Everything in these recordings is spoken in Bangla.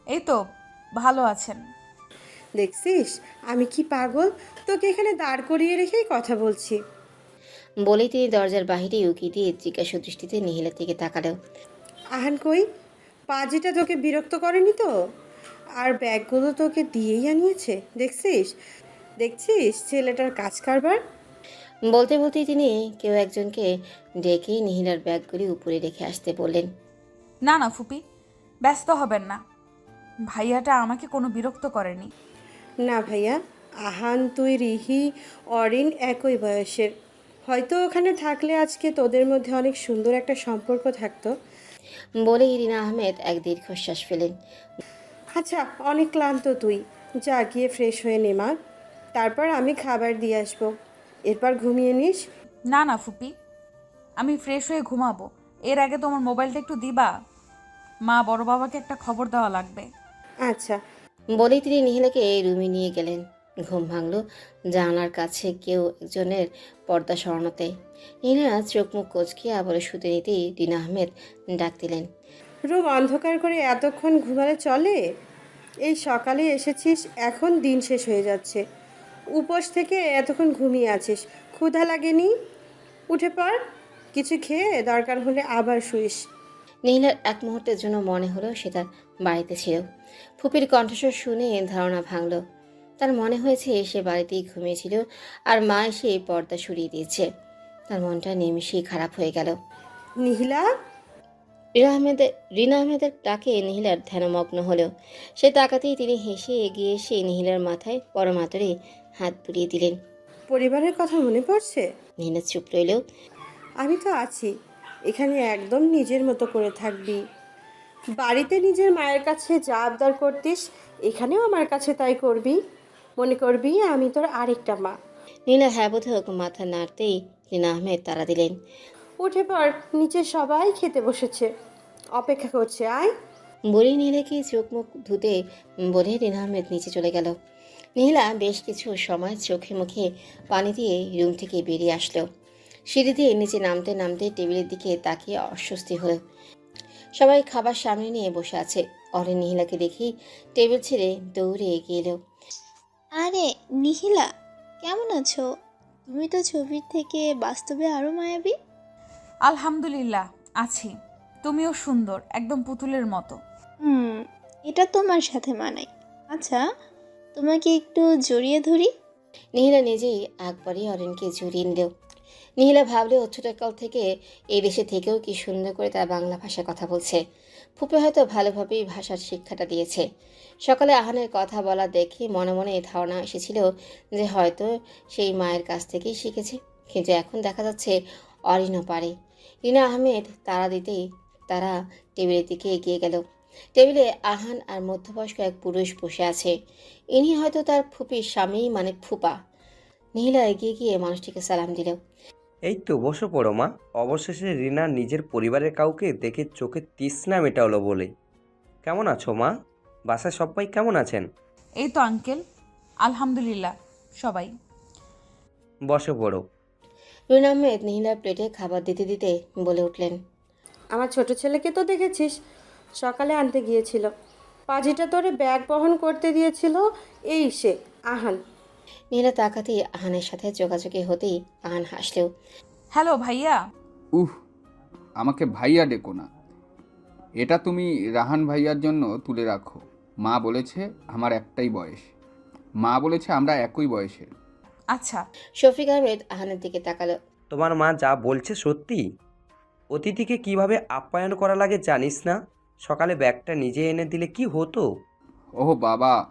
এই তো ভালো আছেন। দেখছিস আমি কি পাগল, তোকে এখানে দাঁড় করিয়ে রেখেই কথা বলছি। বলেই তিনি দরজার বাহিরে উকি দিয়ে জিজ্ঞাসা দৃষ্টিতে নিহিলের দিকে তাকালো। আহান কই? পাজিটা তোকে বিরক্ত করেনি তো? আর ব্যাগগুলো তোকে দিয়েই আনিয়েছে, দেখছিস? দেখছিস ছেলেটার কাজ কারবার। বলতে বলতেই তিনি কেউ একজনকে ডেকে নিহিলার ব্যাগগুলি উপরে রেখে আসতে বললেন। না না ফুপি, ব্যস্ত হবেন না। ভাইয়াটা আমাকে কোনো বিরক্ত করেনি। না ভাইয়া, আহান, তুই, রিহি, অরিন একই বয়সের। হয়তো ওখানে থাকলে আজকে তোদের মধ্যে অনেক সুন্দর একটা সম্পর্ক থাকতো। বলেই রিনা আহমেদ এক দীর্ঘশ্বাস ফেলেন। আচ্ছা, অনেক ক্লান্ত তুই, যা গিয়ে ফ্রেশ হয়ে নে মা। তারপর আমি খাবার দিয়ে আসবো, এরপর ঘুমিয়ে নিস। না না ফুপি, আমি ফ্রেশ হয়ে ঘুমাবো। এর আগে তোমার মোবাইলটা একটু দিবা। মা বড় বাবাকে একটা খবর দেওয়া লাগবে। আচ্ছা। বলেই তিনি নিহিলাকে রুমে নিয়ে গেলেন। ঘুম ভাঙল জানালার কাছে কেউ একজনের পর্দা সরানোতে। নিহিলা চোখ মুখ কোচকে আবার শুতে নিতেই রিনা আহমেদ ডাক দিলেন। রুম অন্ধকার করে এতক্ষণ ঘুমালে চলে? এই সকালে এসেছিস, এখন দিন শেষ হয়ে যাচ্ছে। উপোস থেকে এতক্ষণ ঘুমিয়ে আছিস, ক্ষুধা লাগেনি? উঠে পড়, কিছু খেয়ে দরকার হলে আবার শুইস। নিহিলার এক মুহূর্তের জন্য মনে হলো সে তার বাড়িতে ছিল। ফুপির কণ্ঠস্বর শুনে ধারণা ভাঙল। তার মনে হয়েছে সে বাড়িতেই ঘুমিয়েছিল আর মা এসে পর্দা সরিয়ে দিয়েছে। তার মনটা নিমেষেই খারাপ হয়ে গেল। নিহিলা। রিনা আহমেদের ডাকে নিহিলার ধ্যানমগ্ন হলো। সে তাকাতেই তিনি হেসে এগিয়ে এসে নিহিলার মাথায় পরমাতরে হাত বুলিয়ে দিলেন। পরিবারের কথা মনে পড়ছে? নিহিলা চুপ রইল। আমি তো আছি, এখানে একদম নিজের মতো করে থাকবি। বাড়িতে নিজের মায়ের কাছে যা আবদার করতিস, এখানেও আমার কাছে তাই করবি। মনে করবি আমি তোর আরেকটা মা। নীলা হ্যাঁ বোধক মাথা নাড়তেই রিনা আহমেদ তাড়া দিলেন। উঠে পড়, নিচে সবাই খেতে বসেছে, অপেক্ষা করছে, আয়। বলেই নীলাকে চোখ মুখ ধুতে বলে রিনা আহমেদ নিচে চলে গেল। নীলা বেশ কিছু সময় চোখে মুখে পানি দিয়ে রুম থেকে বেরিয়ে আসলো। সিঁড়ি দিয়ে নিচে নামতে নামতে টেবিলের দিকে তাকিয়ে অস্বস্তি হলো। সবাই খাবার সামনে নিয়ে বসে আছে। অরিন নিহিলাকে দেখেই টেবিল ছেড়ে দৌড়ে এগিয়ে এলো। আরে নিহিলা, কেমন আছো? তুমি তো ছবির থেকে বাস্তবে আরো মায়াবী। আলহামদুলিল্লাহ আছি। তুমিও সুন্দর, একদম পুতুলের মতো। হুম, এটা তোমার সাথে মানায়। আচ্ছা, তোমাকে একটু জড়িয়ে ধরি। নিহিলা নিজেই একবারই অরিনকে জড়িয়ে নিল। নিহিলা ভাবলে ছোটকাল থেকে এই দেশে থেকেও কি সুন্দর করে তার বাংলা ভাষায় কথা বলছে। ফুপে হয়তো ভালোভাবেই ভাষার শিক্ষাটা দিয়েছে। সকালে আহানের কথা বলা দেখে মনে মনে এই ধারণা এসেছিল যে হয়তো সেই মায়ের কাছ থেকেই শিখেছে। কিন্তু এখন দেখা যাচ্ছে অরিনও পারে। রিনা আহমেদ তারা দিতেই তারা টেবিলের দিকে এগিয়ে গেল। টেবিলে আহান আর মধ্যবয়স্ক এক পুরুষ বসে আছে। ইনি হয়তো তার ফুপির স্বামী মানে ফুপা। নিহিলা এগিয়ে গিয়ে মানুষটিকে সালাম দিল। এই তো বসে পড়ো মা। অবশেষে রিনা নিজের পরিবারের কাউকে দেখে চোখে তৃষ্ণা মেটালো বলে। কেমন আছো মা? বাসায় সবাই কেমন আছেন? এই তো আঙ্কেল, আলহামদুলিল্লাহ সবাই। বসে পড়ো। নুর আহমেদ নিহিলার প্লেটে খাবার দিতে দিতে বলে উঠলেন। আমার ছোট ছেলেকে তো দেখেছিস, সকালে আনতে গিয়েছিল, পাজিটা তোরে ব্যাগ বহন করতে দিয়েছিল। এই সে আহান। নিহিলা তাকাতেই আহানের সাথে যোগাযোগে হতেই আহান হাসলেও। হ্যালো ভাইয়া। উহ, আমাকে ভাইয়া ডেকো না। এটা তুমি রাহান ভাইয়ার জন্য তুলে রাখো। মা বলেছে আমার একটাই বয়স। মা বলেছে আমরা একই বয়সের। আচ্ছা। শফিক আহমেদ আহানের দিকে তাকালো। তোমার মা যা বলছে সত্যি? অতিথিকে কিভাবে আপ্যায়ন করা লাগে জানিস না? সকালে ব্যাগটা নিজে এনে দিলে কি হতো? ওহ বাবা,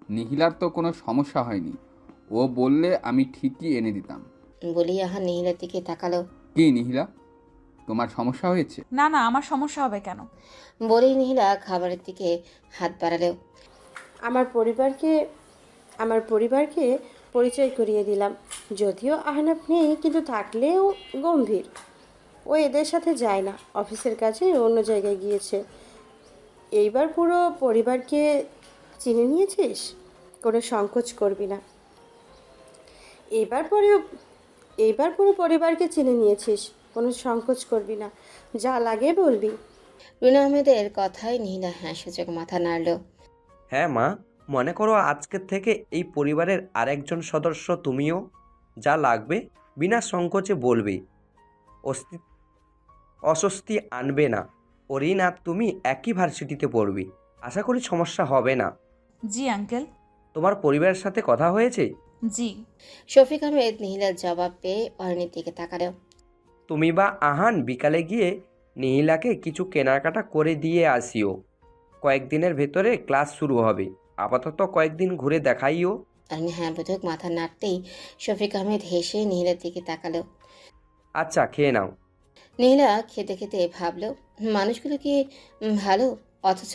নিহিলার তো কোনো সমস্যা হয়নি। ও বললে আমি ঠিকই এনে দিতাম। বলেই আহান নিহিলার দিকে তাকালো। কি নিহিলা, তোমার সমস্যা হয়েছে? না না, আমার সমস্যা হবে কেন? বলেই নিহিলা খাবারের দিকে হাত বাড়ালো। আমার পরিবারকে আমার পরিবারকে পরিচয় করিয়ে দিলাম। যদিও আহনাফ নেই, কিন্তু থাকলেও গম্ভীর। ও এদের সাথে যায় না, অফিসের কাজে অন্য জায়গায় গিয়েছে। এইবার পুরো পরিবারকে চিনে নিয়েছিস, কোনো সংকোচ করবি না। এবার পরে এইবার পুরো পরিবারকে চিনে নিয়েছিস, কোনো সংকোচ করবি না, যা লাগে বলবি। রুনা আহমেদের কথায় নিহিলা হ্যাঁ সূচক মাথা নাড়ল। হ্যাঁ মা, মনে করো আজকের থেকে এই পরিবারের আরেকজন সদস্য তুমিও। যা লাগবে বিনা সংকোচে বলবে। অস্তি অস্বস্তি আনবে না। অরিন আর তুমি একই ভার্সিটিতে পড়বে, আশা করি সমস্যা হবে না। জি আঙ্কেল। তোমার পরিবারের সাথে কথা হয়েছে? জি। শফিক আহমেদ নিহিলার জবাব পেয়ে অরিনের দিকে তাকালো। তুমি বা আহান বিকালে গিয়ে নিহিলাকে কিছু কেনাকাটা করে দিয়ে আসিও। কয়েকদিনের ভেতরে ক্লাস শুরু হবে, আপাতত কয়েকদিন ঘুরে দেখাইও। অরিন হ্যাঁ বোধক মাথা নাড়তেই শফিক আহমেদ হেসে নিহিলার দিকে তাকালো। আচ্ছা, খেয়ে নাও। নীলা খেতে খেতে ভাবল, মানুষগুলো কি ভালো, অথচ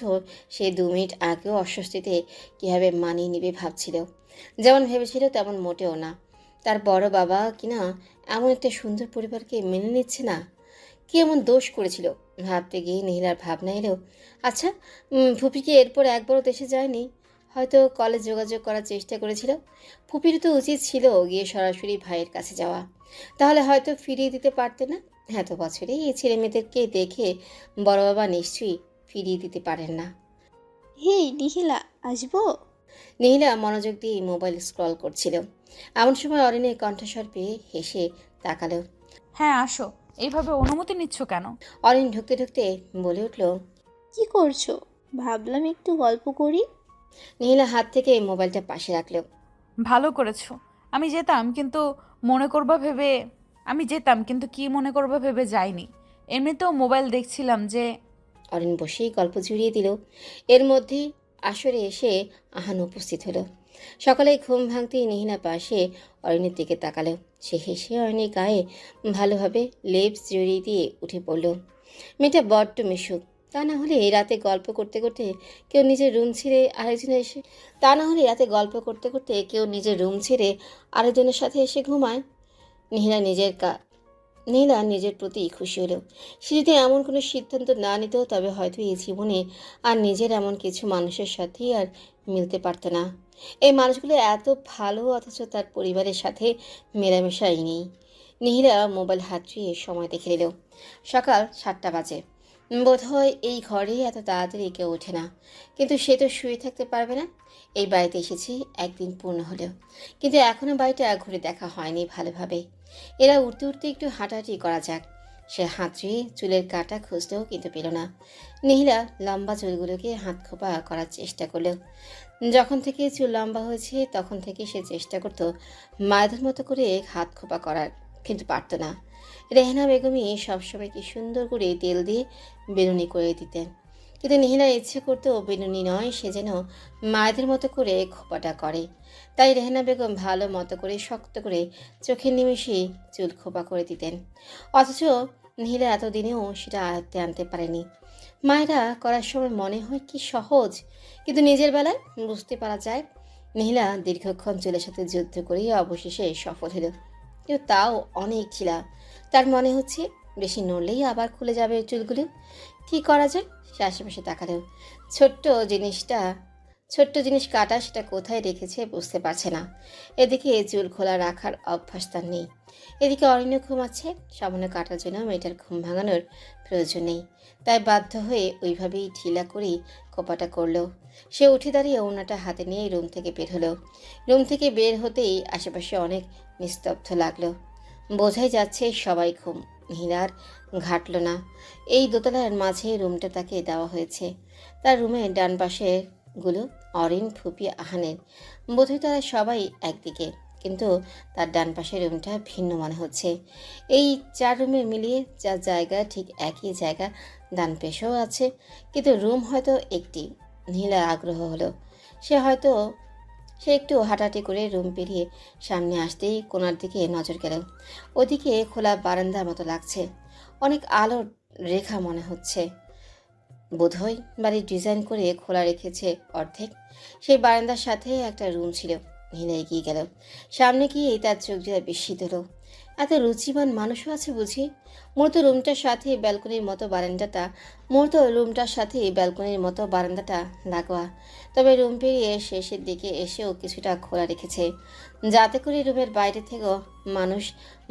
সে 2 মিনিট আগেও অস্বস্তিতে কীভাবে মানিয়ে নিবে ভাবছিল। যেমন ভেবেছিল তেমন মোটেও না। তার বড় বাবা কিনা এমন একটা সুন্দর পরিবারকে মেনে নিচ্ছে না। কি এমন দোষ করেছিল ভাবতে গিয়ে নীলার ভাবনা এলো, আচ্ছা ফুপি কি এরপর একবারও দেশে যায়নি? হয়তো কলেজ যোগাযোগ করার চেষ্টা করেছিল। ফুপির তো উচিত ছিল গিয়ে সরাসরি ভাইয়ের কাছে যাওয়া, তাহলে হয়তো ফিরিয়ে দিতে পারতে না। এত বছরে এই ছেলে মেয়েদেরকে দেখে বড় বাবা নিশ্চয়ই ফিরিয়ে দিতে পারেন না। হেই নিহিলা, আসবো? নীলা মনোযোগ দিয়ে মোবাইল স্ক্রল করছিল। এমন সময় অরিনের কণ্ঠস্বর পেয়ে হেসে তাকালো। হ্যাঁ আসো। এইভাবে অনুমতি নিচ্ছ কেন? অরিন ঢুকতে ঢুকতে বলে উঠল। কি করছো? ভাবলাম একটু গল্প করি। নীলা হাত থেকে মোবাইলটা পাশে রাখলো। ভালো করেছো। আমি যেতাম কিন্তু কি মনে করবা ভেবে যাইনি। এমনিতেও মোবাইল দেখছিলাম যে। অরিন বসেই গল্প জুড়িয়ে দিল। এর মধ্যেই আসরে এসে আহান উপস্থিত হলো। সকালে ঘুম ভাঙতেই নিহিলা পাশে অরিনের দিকে তাকালো। সে হেসে অরিনের গায়ে ভালোভাবে লেপস জড়িয়ে দিয়ে উঠে পড়ল। মেয়েটা বড্ড মিশুক। তা না হলে রাতে গল্প করতে করতে কেউ নিজের রুম ছেড়ে আরেকজনের সাথে এসে ঘুমায়। নিহিলা নিজের প্রতি খুশি হলো। সে যদি এমন কোনো সিদ্ধান্ত না নিত তবে হয়তো এই জীবনে আর নিজের এমন কিছু মানুষের সাথেই আর মিলতে পারত না। এই মানুষগুলো এত ভালো, অথচ তার পরিবারের সাথে মেলামেশাই নেই। নিহিলা মোবাইল হাতড়িয়ে সময় দেখে নিল। সকাল 7টা বাজে। বোধহয় এই ঘরে এত তাড়াতাড়ি কেউ ওঠে না, কিন্তু সে তো শুয়ে থাকতে পারবে না। এই বাড়িতে এসেছি একদিন পূর্ণ হলো, কিন্তু এখনও বাড়িটা ঘুরে দেখা হয়নি ভালোভাবে। এরা উঠতে উঠতে একটু হাঁটাহাঁটি করা যাক। সে হাতড়িয়ে চুলের কাঁটা খুঁজলেও কিন্তু পেল না। নিহিলা লম্বা চুলগুলোকে হাত খোপা করার চেষ্টা করলো। যখন থেকে চুল লম্বা হয়েছে তখন থেকে সে চেষ্টা করতো মায়েদের মতো করে হাত খোপা করার, কিন্তু পারত না। রেহানা বেগমই সবসময় কি সুন্দর করে তেল দিয়ে বেনুনি করে দিতেন, কিন্তু নিহিলা ইচ্ছে করতেও বেনুনি নয়, সে যেন মায়েদের মতো করে খোপাটা করে। তাই রেহানা বেগম ভালো মতো করে শক্ত করে চোখের নিমেষেই চুল খোপা করে দিতেন। অথচ নিহিলা এতদিনেও সেটা আয়ত্তে আনতে পারেনি। মায়েরা করার সময় মনে হয় কি সহজ, কিন্তু নিজের বেলায় বুঝতে পারা যায়। নিহিলা দীর্ঘক্ষণ চুলের সাথে যুদ্ধ করেই অবশেষে সফল হলো, কিন্তু তাও অনেক ছিলা। তার মনে হচ্ছে বেশি নড়লেই আবার খুলে যাবে চুলগুলো। কি করা যায়? সে আশেপাশে তাকালেও ছোট্ট জিনিস কাটা সেটা কোথায় রেখেছে বুঝতে পারছে না। এদিকে চুল খোলা রাখার অভ্যাস তার নেই, এদিকে অরণ্য ঘুমাচ্ছে। সামান্য কাটার জন্য মেয়েটার ঘুম ভাঙানোর প্রয়োজন নেই, তাই বাধ্য হয়ে ওইভাবেই ঢিলা করেই কোপাটা করলো। সে উঠে দাঁড়িয়ে ওড়নাটা হাতে নিয়ে রুম থেকে বের হলো। রুম থেকে বের হতেই আশেপাশে অনেক নিস্তব্ধ লাগলো। বোঝাই যাচ্ছে সবাই ঘুম। হিলার ঘাটল না। এই দোতলার মাঝে রুমটা তাকে দেওয়া হয়েছে। তার রুমের ডান পাশে গুলো অরিন, ফুপি, আহানের। বোধহয় তারা সবাই একদিকে, কিন্তু তার ডান পাশের রুমটা ভিন্ন মনে হচ্ছে। এই 4 রুমে মিলিয়ে যার জায়গা ঠিক একই জায়গা ডান পেশেও আছে, কিন্তু রুম হয়তো একটি। নীলার আগ্রহ হলো। সে একটু হাঁটাহাঁটি করে রুম পেরিয়ে সামনে আসতেই কোণার দিকে নজর গেল। ওদিকে খোলা বারান্দার মতো লাগছে, অনেক আলোর রেখা মনে হচ্ছে। বোধহয় বাড়ির ডিজাইন করে খোলা রেখেছে অর্ধেক। সেই বারান্দার সাথে একটা রুম ছিল। নীলা এগিয়ে গেল। সামনে গিয়ে তার চোখ জোড়া বিস্মিত হলো। এত রুচিবান মানুষও আছে বুঝি। মূলত রুমটার সাথে ব্যালকনির মতো বারান্দাটা লাগোয়া, তবে রুম পেরিয়ে শেষের দিকে এসেও কিছুটা খোলা রেখেছে, যাতে করে রুমের বাইরে থেকেও মানুষ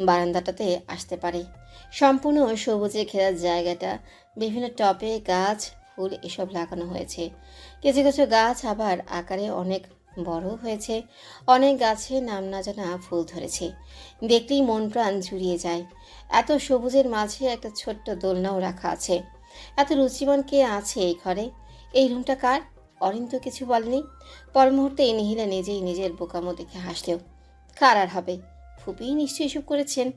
বারান্দাটাতে আসতে পারে। সম্পূর্ণ সবুজে ঘেরা জায়গাটা, বিভিন্ন টবে গাছ, ফুল এসব লাগানো হয়েছে। কিছু কিছু গাছ আবার আকারে অনেক বড় হয়েছে, অনেক গাছে নাম না জানা ফুল ধরেছে। দেখলেই মন প্রাণ জুড়িয়ে যায়। এত সবুজের মাঝে একটা ছোট্ট দোলনাও রাখা আছে। এত রুচিমান কে আছে এই ঘরে? এই রুমটা কার? অরিন তো কিছু বলেনি। পর মুহূর্তে নিহিলা নিজেই নিজের বোকামো দেখে হাসলেও। কার আর হবে? ফুপি নিশ্চয়ই এসব করেছেন।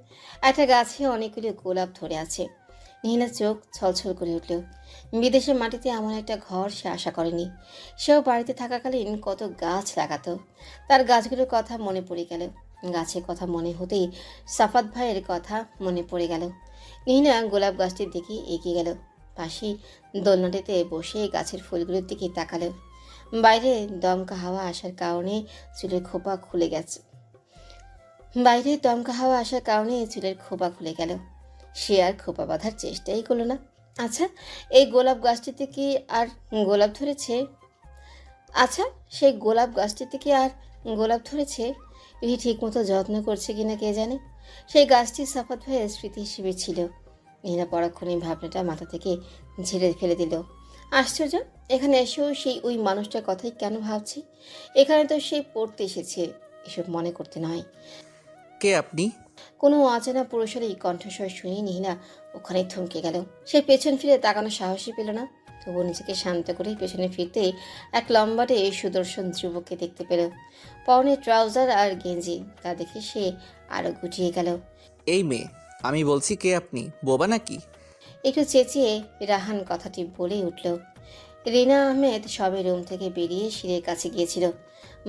একটা গাছে অনেকগুলো গোলাপ ধরে আছে। নিহিলার চোখ ছলছল করে উঠল। বিদেশের মাটিতে এমন একটা ঘর সে আশা করেনি। সেও বাড়িতে থাকাকালীন কত গাছ লাগাতো। তার গাছগুলোর কথা মনে পড়ে গেল। গাছের কথা মনে হতেই সাফাত ভাইয়ের কথা মনে পড়ে গেল। নিহিলা গোলাপ গাছটির দিকে এগিয়ে গেল। পাশেই দোলনাটিতে বসে গাছের ফুলগুলোর দিকে তাকালো। বাইরে দমকা হাওয়া আসার কারণে চুলের খোপা খুলে গেছে। বাইরে দমকা হাওয়া আসার কারণে চুলের খোপা খুলে গেল। সে আর খোপা বাঁধার চেষ্টাই করলো না। আচ্ছা, এই গোলাপ গাছটিতে কি আর গোলাপ ধরেছে? আচ্ছা, সেই গোলাপ গাছটিতে কি আর গোলাপ ধরেছে? রিহি ঠিক মতো যত্ন করছে কিনা কে জানে। সেই গাছটি সাফাত ভাইয়ের স্মৃতি হিসেবে ছিল। নীলা পরক্ষণে ভাবনাটা মাথা থেকে ঝেড়ে ফেলে দিল। আশ্চর্য, এখানে এসেও সেই ওই মানুষটার কথাই কেন ভাবছি? এখানে তো সে পড়তে এসেছে, এসব মনে করতে নয়। কে আপনি? কোনো অচেনা পুরুষের এই কণ্ঠস্বর শুনে নিহিলা ওখানে থমকে গেল। সে পেছন ফিরে তাকানোর সাহসই পেল না। তবু নিজেকে শান্ত করে পেছনে ফিরতেই এক লম্বাটে সুদর্শন যুবককে দেখতে পেল। পরনে ট্রাউজার আর গেঞ্জি, তা দেখে সে আরো গুটিয়ে গেল। এই মেয়ে, আমি বলছি কে আপনি? বোবা নাকি? একটু চেঁচিয়ে রাহান কথাটি বলেই উঠল। রিনা আহমেদ সবে রুম থেকে বেরিয়ে সিঁড়ির কাছে গিয়েছিল।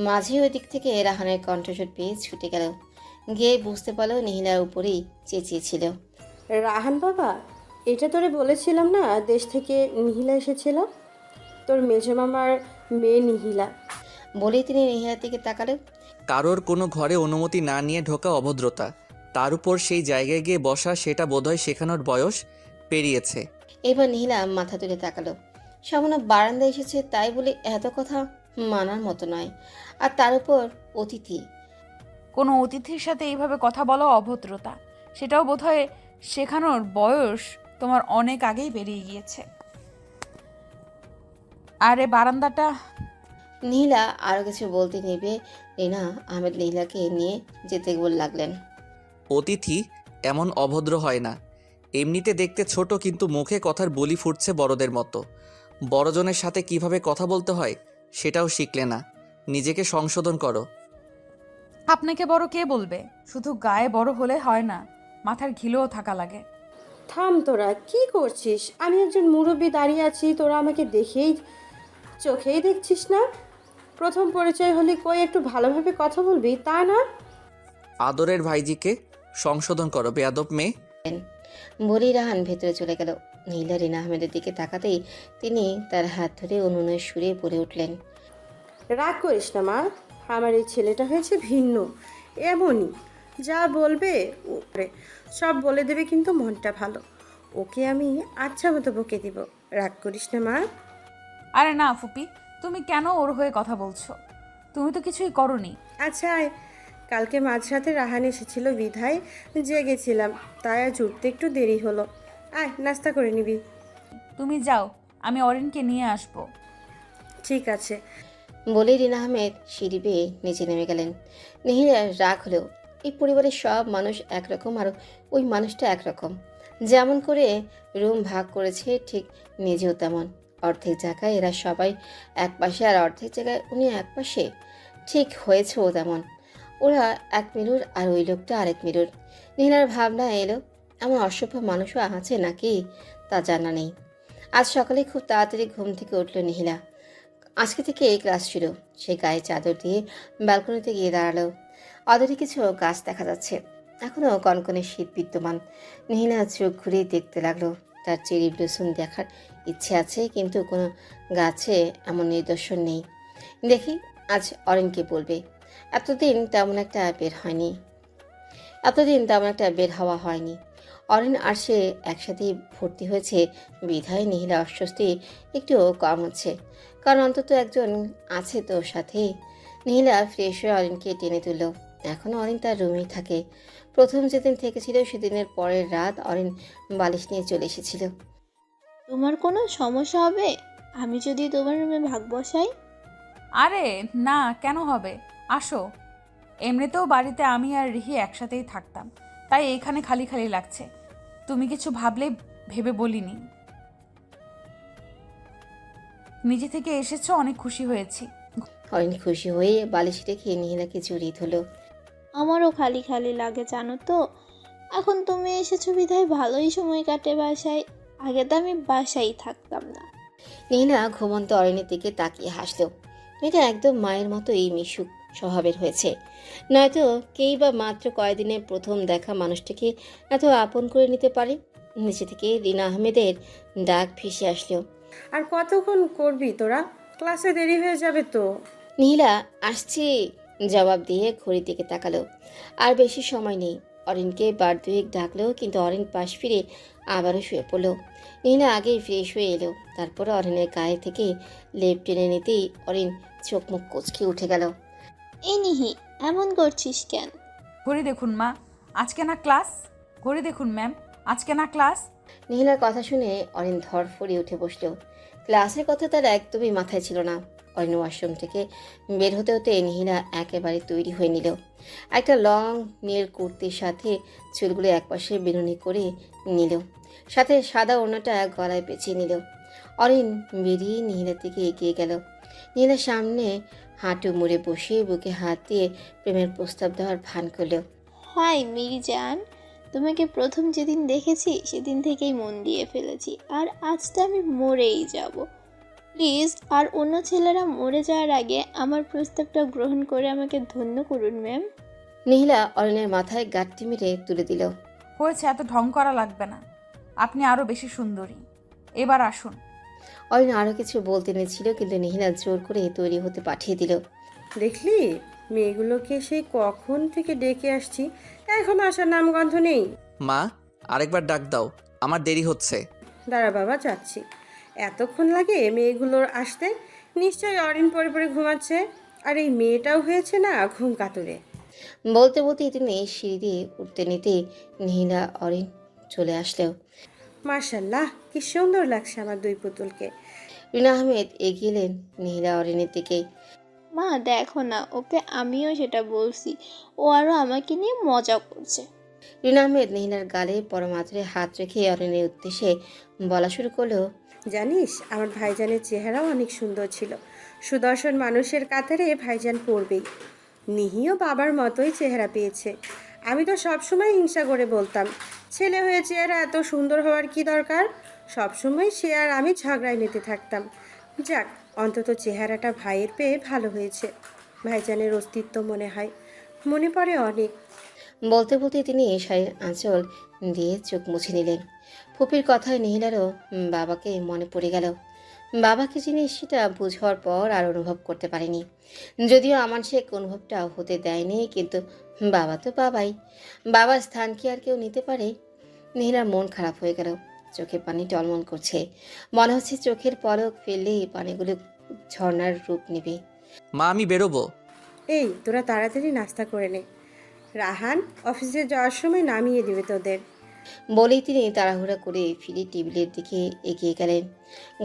মাঝে ওই দিক থেকে রাহানের কণ্ঠস্বর পেয়ে ছুটে গেল। গিয়ে বুঝতে পারল নিহিলার উপরেই চেঁচিয়েছিল। রাহান বাবা, এটা তোরে বলেছিলাম না দেশ থেকে নিহিলা এসেছিল? তোর মেজো মামার মেয়ে নিহিলা। বলেই তিনি নিহিলার দিকে তাকালেন। কারোর কোনো ঘরে অনুমতি না নিয়ে ঢোকা অভদ্রতা, তার উপর সেই জায়গায় গিয়ে বসা, সেটা বোধহয় শেখানোর বয়স পেরিয়েছে। এবার নিহিলা মাথা তুলে তাকালো। সামান্য বারান্দায় এসেছে তাই বলে এত কথা মানার মতো নয়। আর তার উপর অতিথি। কোনো অতিথির সাথে এইভাবে কথা বলা অভদ্রতা, সেটাও বোধহয় শেখানোর বয়স তোমার অনেক আগেই পেরিয়ে গিয়েছে। আর এ বারান্দাটা। নীলা আরও কিছু বলতে নেবে রিনা আহমেদ নীলাকে নিয়ে যেতে লাগলেন। অতিথি এমন অভদ্র হয় না। এমনিতে দেখতে ছোট, কিন্তু মুখে কথার বুলি ফুটছে বড়দের মতো। বড়জনের সাথে কিভাবে কথা বলতে হয় সেটাও শিখলে না। নিজেকে সংশোধন করো। আপনাকে বড় কে বলবে? শুধু গায়ে বড় হলে হয় না, মাথার ঘিলেও থাকা লাগে। থাম, তোরা কি করছিস? আমি একজন মুরব্বী দাঁড়িয়ে আছি, তোরা আমাকে দেখেই চোখেই দেখছিস না? প্রথম পরিচয় হলে কই একটু ভালোভাবে কথা বলবি, তা না? আদরের ভাইজিকে সংশোধন করো, বেয়াদব মেয়ে। বলি রাহান ভেতরে চলে গেল। নীলা রিনা আহমেদের দিকে তাকাতেই তিনি তার হাত ধরে অনুনয়ের সুরে বলে উঠলেন। রাগ করিস না মা, আমার এই ছেলেটা হয়েছে ভিন্ন, এমনই যা বলবে উপরে সব বলে দেবে, কিন্তু মনটা ভালো। ওকে আমি আচ্ছা মতো বকে দিব। রাগ করিস না মা। আরে না ফুপি, তুমি কেন ওর হয়ে কথা বলছো? তুমি তো কিছুই করনি। আচ্ছা আয়। কালকে মাঝরাতে রাহান এসেছিল বিধায় জেগেছিলাম, তাই আজ উঠতে একটু দেরি হলো। আয় নাস্তা করে নিবি। তুমি যাও, আমি অরিনকে নিয়ে আসবো। ঠিক আছে। বলে রিনা আহমেদ সিঁড়ি বেয়ে নিচে নেমে গেলেন। নিহিলার রাগ হলেও এই পরিবারের সব মানুষ একরকম আর ওই মানুষটা একরকম। যেমন করে রুম ভাগ করেছে ঠিক নিজেও তেমন। অর্ধেক জায়গায় এরা সবাই এক পাশে আর অর্ধেক জায়গায় উনি এক পাশে। ঠিক হয়েছেও তেমন। ওরা এক মেরুর আর ওই লোকটা আরেক মেরুর। নিহিলার ভাবনা এলো, এমন অসভ্য মানুষও আছে নাকি তা জানা নেই। আজ সকালে খুব তাড়াতাড়ি ঘুম থেকে উঠল নিহিলা। আজকে থেকে এই ক্লাস ছিল। সে গায়ে চাদর দিয়ে ব্যালকনিতে গিয়ে দাঁড়ালো। অদূরে কিছু গাছ দেখা যাচ্ছে। এখনও কনকনে শীত বিদ্যমান। নিহিলা চোখ ঘুরিয়ে দেখতে লাগলো। তার চেরি ব্লসম দেখার ইচ্ছে আছে, কিন্তু কোনো গাছে এমন নিদর্শন নেই। দেখি আজ অরিনকে বলবে। এতদিন তেমন একটা বের হওয়া হয়নি। অরিন আর সে একসাথেই ভর্তি হয়েছে বিধায় নিহিলা অস্বস্তি একটু কম হচ্ছে, কারণ অন্তত একজন আছে তো সাথে। নিহিলা ফ্রেশ হয়ে অরিনকে টেনে তুলল। এখনও অরিন তার রুমেই থাকে। প্রথম যেদিন থেকেছিল সেদিনের পরের রাত অরিন বালিশ নিয়ে চলে এসেছিল। তোমার কোনো সমস্যা হবে আমি যদি তোমার রুমে ভাগ বসাই? আরে না, কেন হবে? আসো। এমনিতেও বাড়িতে আমি আর রিহি একসাথেই থাকতাম, তাই এখানে খালি খালি লাগছে। তুমি কিছু ভাবলে ভেবে বলিনি। নিজে থেকে এসেছো, অনেক খুশি হয়েছি। অরিন খুশি হয়ে বালিশ রেখে নিহিলাকে জড়িয়ে ধরল। আমারও খালি খালি লাগে জানো তো। এখন তুমি এসেছো বিধায় ভালোই সময় কাটে বাসায়। আগে তো আমি বাসায় থাকতাম না। নিহিলা ঘুমন্ত অরিনের দিকে তাকিয়ে হাসল। মেয়েটা একদম মায়ের মতোই মিশুক স্বভাবের হয়েছে। নয়তো কেই বা মাত্র কয়েকদিনের প্রথম দেখা মানুষটাকে এত আপন করে নিতে পারে। নিচে থেকে রিনা আহমেদের ডাক ভেসে আসলো। আর কতক্ষণ করবি তোরা? ক্লাসে দেরি হয়ে যাবে তো। নীলা আসছি জবাব দিয়ে ঘড়ির দিকে তাকালো। আর বেশি সময় নেই। অরিনকে বার দুয়েক ডাকলেও কিন্তু অরিন পাশ ফিরে আবারও শুয়ে পড়ল। নীলা আগেই ফ্রেশ হয়ে এলো। তারপরে অরিনের গায়ে থেকে লেপ টেনে নিতেই অরিন চোখ মুখ কুঁচকে উঠে গেল। এই নিহি, এমন করছিস কেন? ঘড়ি দেখুন মা, আজকে না ক্লাস। ঘড়ি দেখুন ম্যাম, আজকে না ক্লাস। নিহিলার কথা শুনে অরিন ধরফড়িয়ে উঠে বসলো। ক্লাসের কথা তার একদমই মাথায় ছিল না। অরিন ওয়াশরুম থেকে বের হতে হতে নিহিলা একেবারে তৈরি হয়ে নিল। একটা লং নীল কুর্তির সাথে চুলগুলো একপাশে বেনুনি করে নিল, সাথে সাদা ওড়নাটা গলায় পেঁচিয়ে নিল। অরিন বেরিয়ে নিহিলার দিকে এগিয়ে গেল। নিহিলার সামনে হাঁটু মুড়ে বসে বুকে হাত দিয়ে প্রেমের প্রস্তাব দেওয়ার ভান করলো। হাই মির্জান, তোমাকে প্রথম যেদিন দেখেছি সেদিন থেকেই মন দিয়ে ফেলেছি। আর আজ তো আমি মরেই যাব। প্লিজ, আর অন্য ছেলেরা মরে যাওয়ার আগে আমার প্রস্তাবটা গ্রহণ করে আমাকে ধন্য করুন ম্যাম। নিহিলা অরিনের মাথায় গাঁটটি মেরে তুলে দিল। হয়েছে, এত ঢং করা লাগবে না। আপনি আরো বেশি সুন্দরী। এবার আসুন। অরিন আরও কিছু বলতে নিয়েছিল, কিন্তু নিহিলা জোর করে তৈরি হতে পাঠিয়ে দিল। দেখলি, মেয়েগুলোকে সেই কখন থেকে ডেকে আসছি, এখন আসার নামগন্ধ নেই। মা, আরেকবার ডাক দাও, আমার দেরি হচ্ছে। দাঁড়া বাবা, যাচ্ছি। এতক্ষণ লাগে মেয়েগুলোর আসতে? নিশ্চয়ই অরিন পরে পরে ঘুমাচ্ছে। আর এই মেয়েটাও হয়েছে না ঘুম কাতুরে। বলতে বলতেই তিনি সিঁড়ি দিয়ে উঠতে নিতে নিহিলা অরিন চলে আসলেও। মার্শাল্লাহ, কি সুন্দর লাগছে আমার দুই পুতুলকে। রিনা আহমেদ এগিয়ে এলেন নিহিলা অরিনের দিকে। মা দেখো না, ওকে আমিও সেটা বলছি। ও আরও আমাকে নিয়ে মজা করছে। রিনা আহমেদ নিহিলার গালে পরমাত্রে হাত রেখে অরিনের উদ্দেশ্যে বলা শুরু করলো। জানিস, আমার ভাইজানের চেহারাও অনেক সুন্দর ছিল। সুদর্শন মানুষের কাতারে ভাইজান পড়বেই। নিহিও বাবার মতোই চেহারা পেয়েছে। আমি তো সবসময় হিংসা করে বলতাম, ছেলে হয়ে চেহারা এত সুন্দর হওয়ার কি দরকার। সবসময় সে আর আমি ঝগড়ায় মেতে থাকতাম। যাক, অন্তত চেহারাটা ভাইয়ের পেয়ে ভালো হয়েছে। ভাইজানের অস্তিত্ব মনে হয়, মনে পড়ে অনেক। বলতে বলতে তিনি শাড়ির আঁচল দিয়ে চোখ মুছে নিলেন। ফুপির কথায় নিহিলারও বাবাকে মনে পড়ে গেল। বাবাকে জিনিস সেটা বুঝার পর আর অনুভব করতে পারেনি। যদিও আমার সে অনুভবটা হতে দেয়নি, কিন্তু বাবা তো বাবাই। বাবার স্থান কি আর কেউ নিতে পারে? নিহিলার মন খারাপ হয়ে গেল। চোখে পানি টলমল করছে। মনে হচ্ছে চোখের পলক ফেললেই পানিগুলো ঝর্ণার রূপ নেবে। মা, আমি বেরোবো। এই, তোরা তাড়াতাড়ি নাস্তা করে নে। রাহান অফিসে যাওয়ার সময় নামিয়ে দেবে তোদের। বলেই তিনি তাড়াহুড়া করে ফিরে টেবিলের দিকে এগিয়ে গেলেন।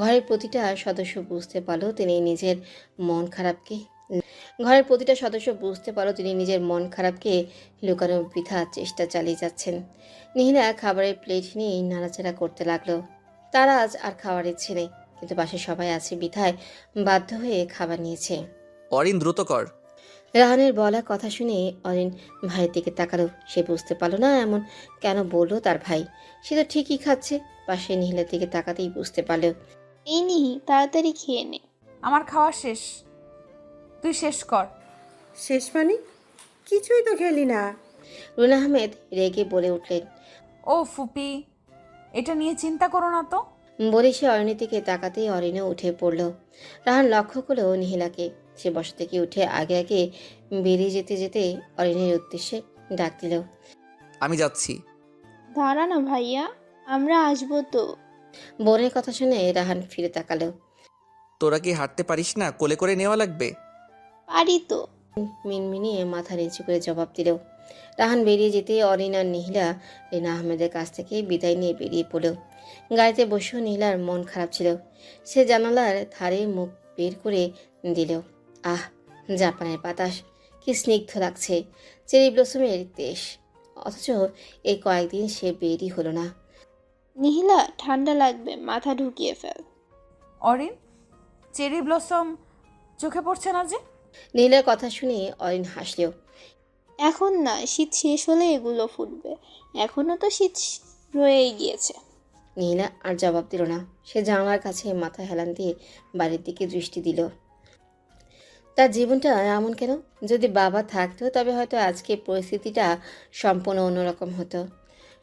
ঘরের প্রতিটা সদস্য বুঝতে পারল তিনি নিজের মন খারাপকে লুকানোর বৃথা চেষ্টা চালিয়ে যাচ্ছেন। নিহিলা খাবারের প্লেট নিয়ে নাড়াচাড়া করতে লাগলো। তার আজ আর খাওয়ার ইচ্ছে নেই, কিন্তু পাশে সবাই আছে বিধায় বাধ্য হয়ে খাবার নিয়েছে। অরিন, দ্রুত কর। রাহানের বলা কথা শুনে অরিন ভাইয়ের দিকে তাকালো। সে বুঝতে পারল না এমন কেন বলল তার ভাই। সে তো ঠিকই খাচ্ছে। পাশে নিহিলার দিকে তাকাতেই বুঝতে পারল। এই নিহি, তাড়াতাড়ি খেয়ে নে। আমার খাওয়া শেষ, তুই শেষ কর। শেষ মানে? কিছুই তো খেলি না। রুনা আহমেদ রেগে বলে উঠলেন। ও ফুপি, এটা নিয়ে চিন্তা করো না তো। বলে সে অরিনের দিকে তাকাতেই অরিনও উঠে পড়ল। রাহান লক্ষ্য করলো নিহিলাকে। সে বসা থেকে উঠে আগে আগে বেরিয়ে যেতে যেতে অরিনের উদ্দেশ্যে ডাক দিল। আমি যাচ্ছি। দাঁড়া না ভাইয়া, আমরা আসবো তো। বোনের কথা শুনে রাহান ফিরে তাকালো। তোরা কি হাঁটতে পারিস না? কোলে করে নেওয়া লাগবে। পারি তো। মিনমিনিয়ে মাথা নিচু করে জবাব দিল। রাহান বেরিয়ে যেতে অরিন আর নিহিলা রিনা আহমেদের কাছ থেকে বিদায় নিয়ে বেরিয়ে পড়ল। গাড়িতে বসেও নিহিলার মন খারাপ ছিল। সে জানালার ধারে মুখ বের করে দিল। আহ, জাপানের বাতাস কি স্নিগ্ধ লাগছে, চেরি ব্লসমের দেশ। অথচ এই কয়েকদিন সে বেরই হলো না। নিহিলা, ঠান্ডা লাগবে, মাথা ঢুকিয়ে ফেল। অরিন, চেরি ব্লসম চোখে পড়ছে না যে? নীলার কথা শুনে অরিন হাসল। এখন না, শীত শেষ হলে এগুলো ফুটবে, এখনো তো শীত রয়েই গিয়েছে। নীলা আর জবাব দিল না। সে জানলার কাছে মাথা হেলান দিয়ে বাড়ির দিকে দৃষ্টি দিল। তার জীবনটা এমন কেন? যদি বাবা থাকতো তবে হয়তো আজকে পরিস্থিতিটা সম্পূর্ণ অন্যরকম হতো।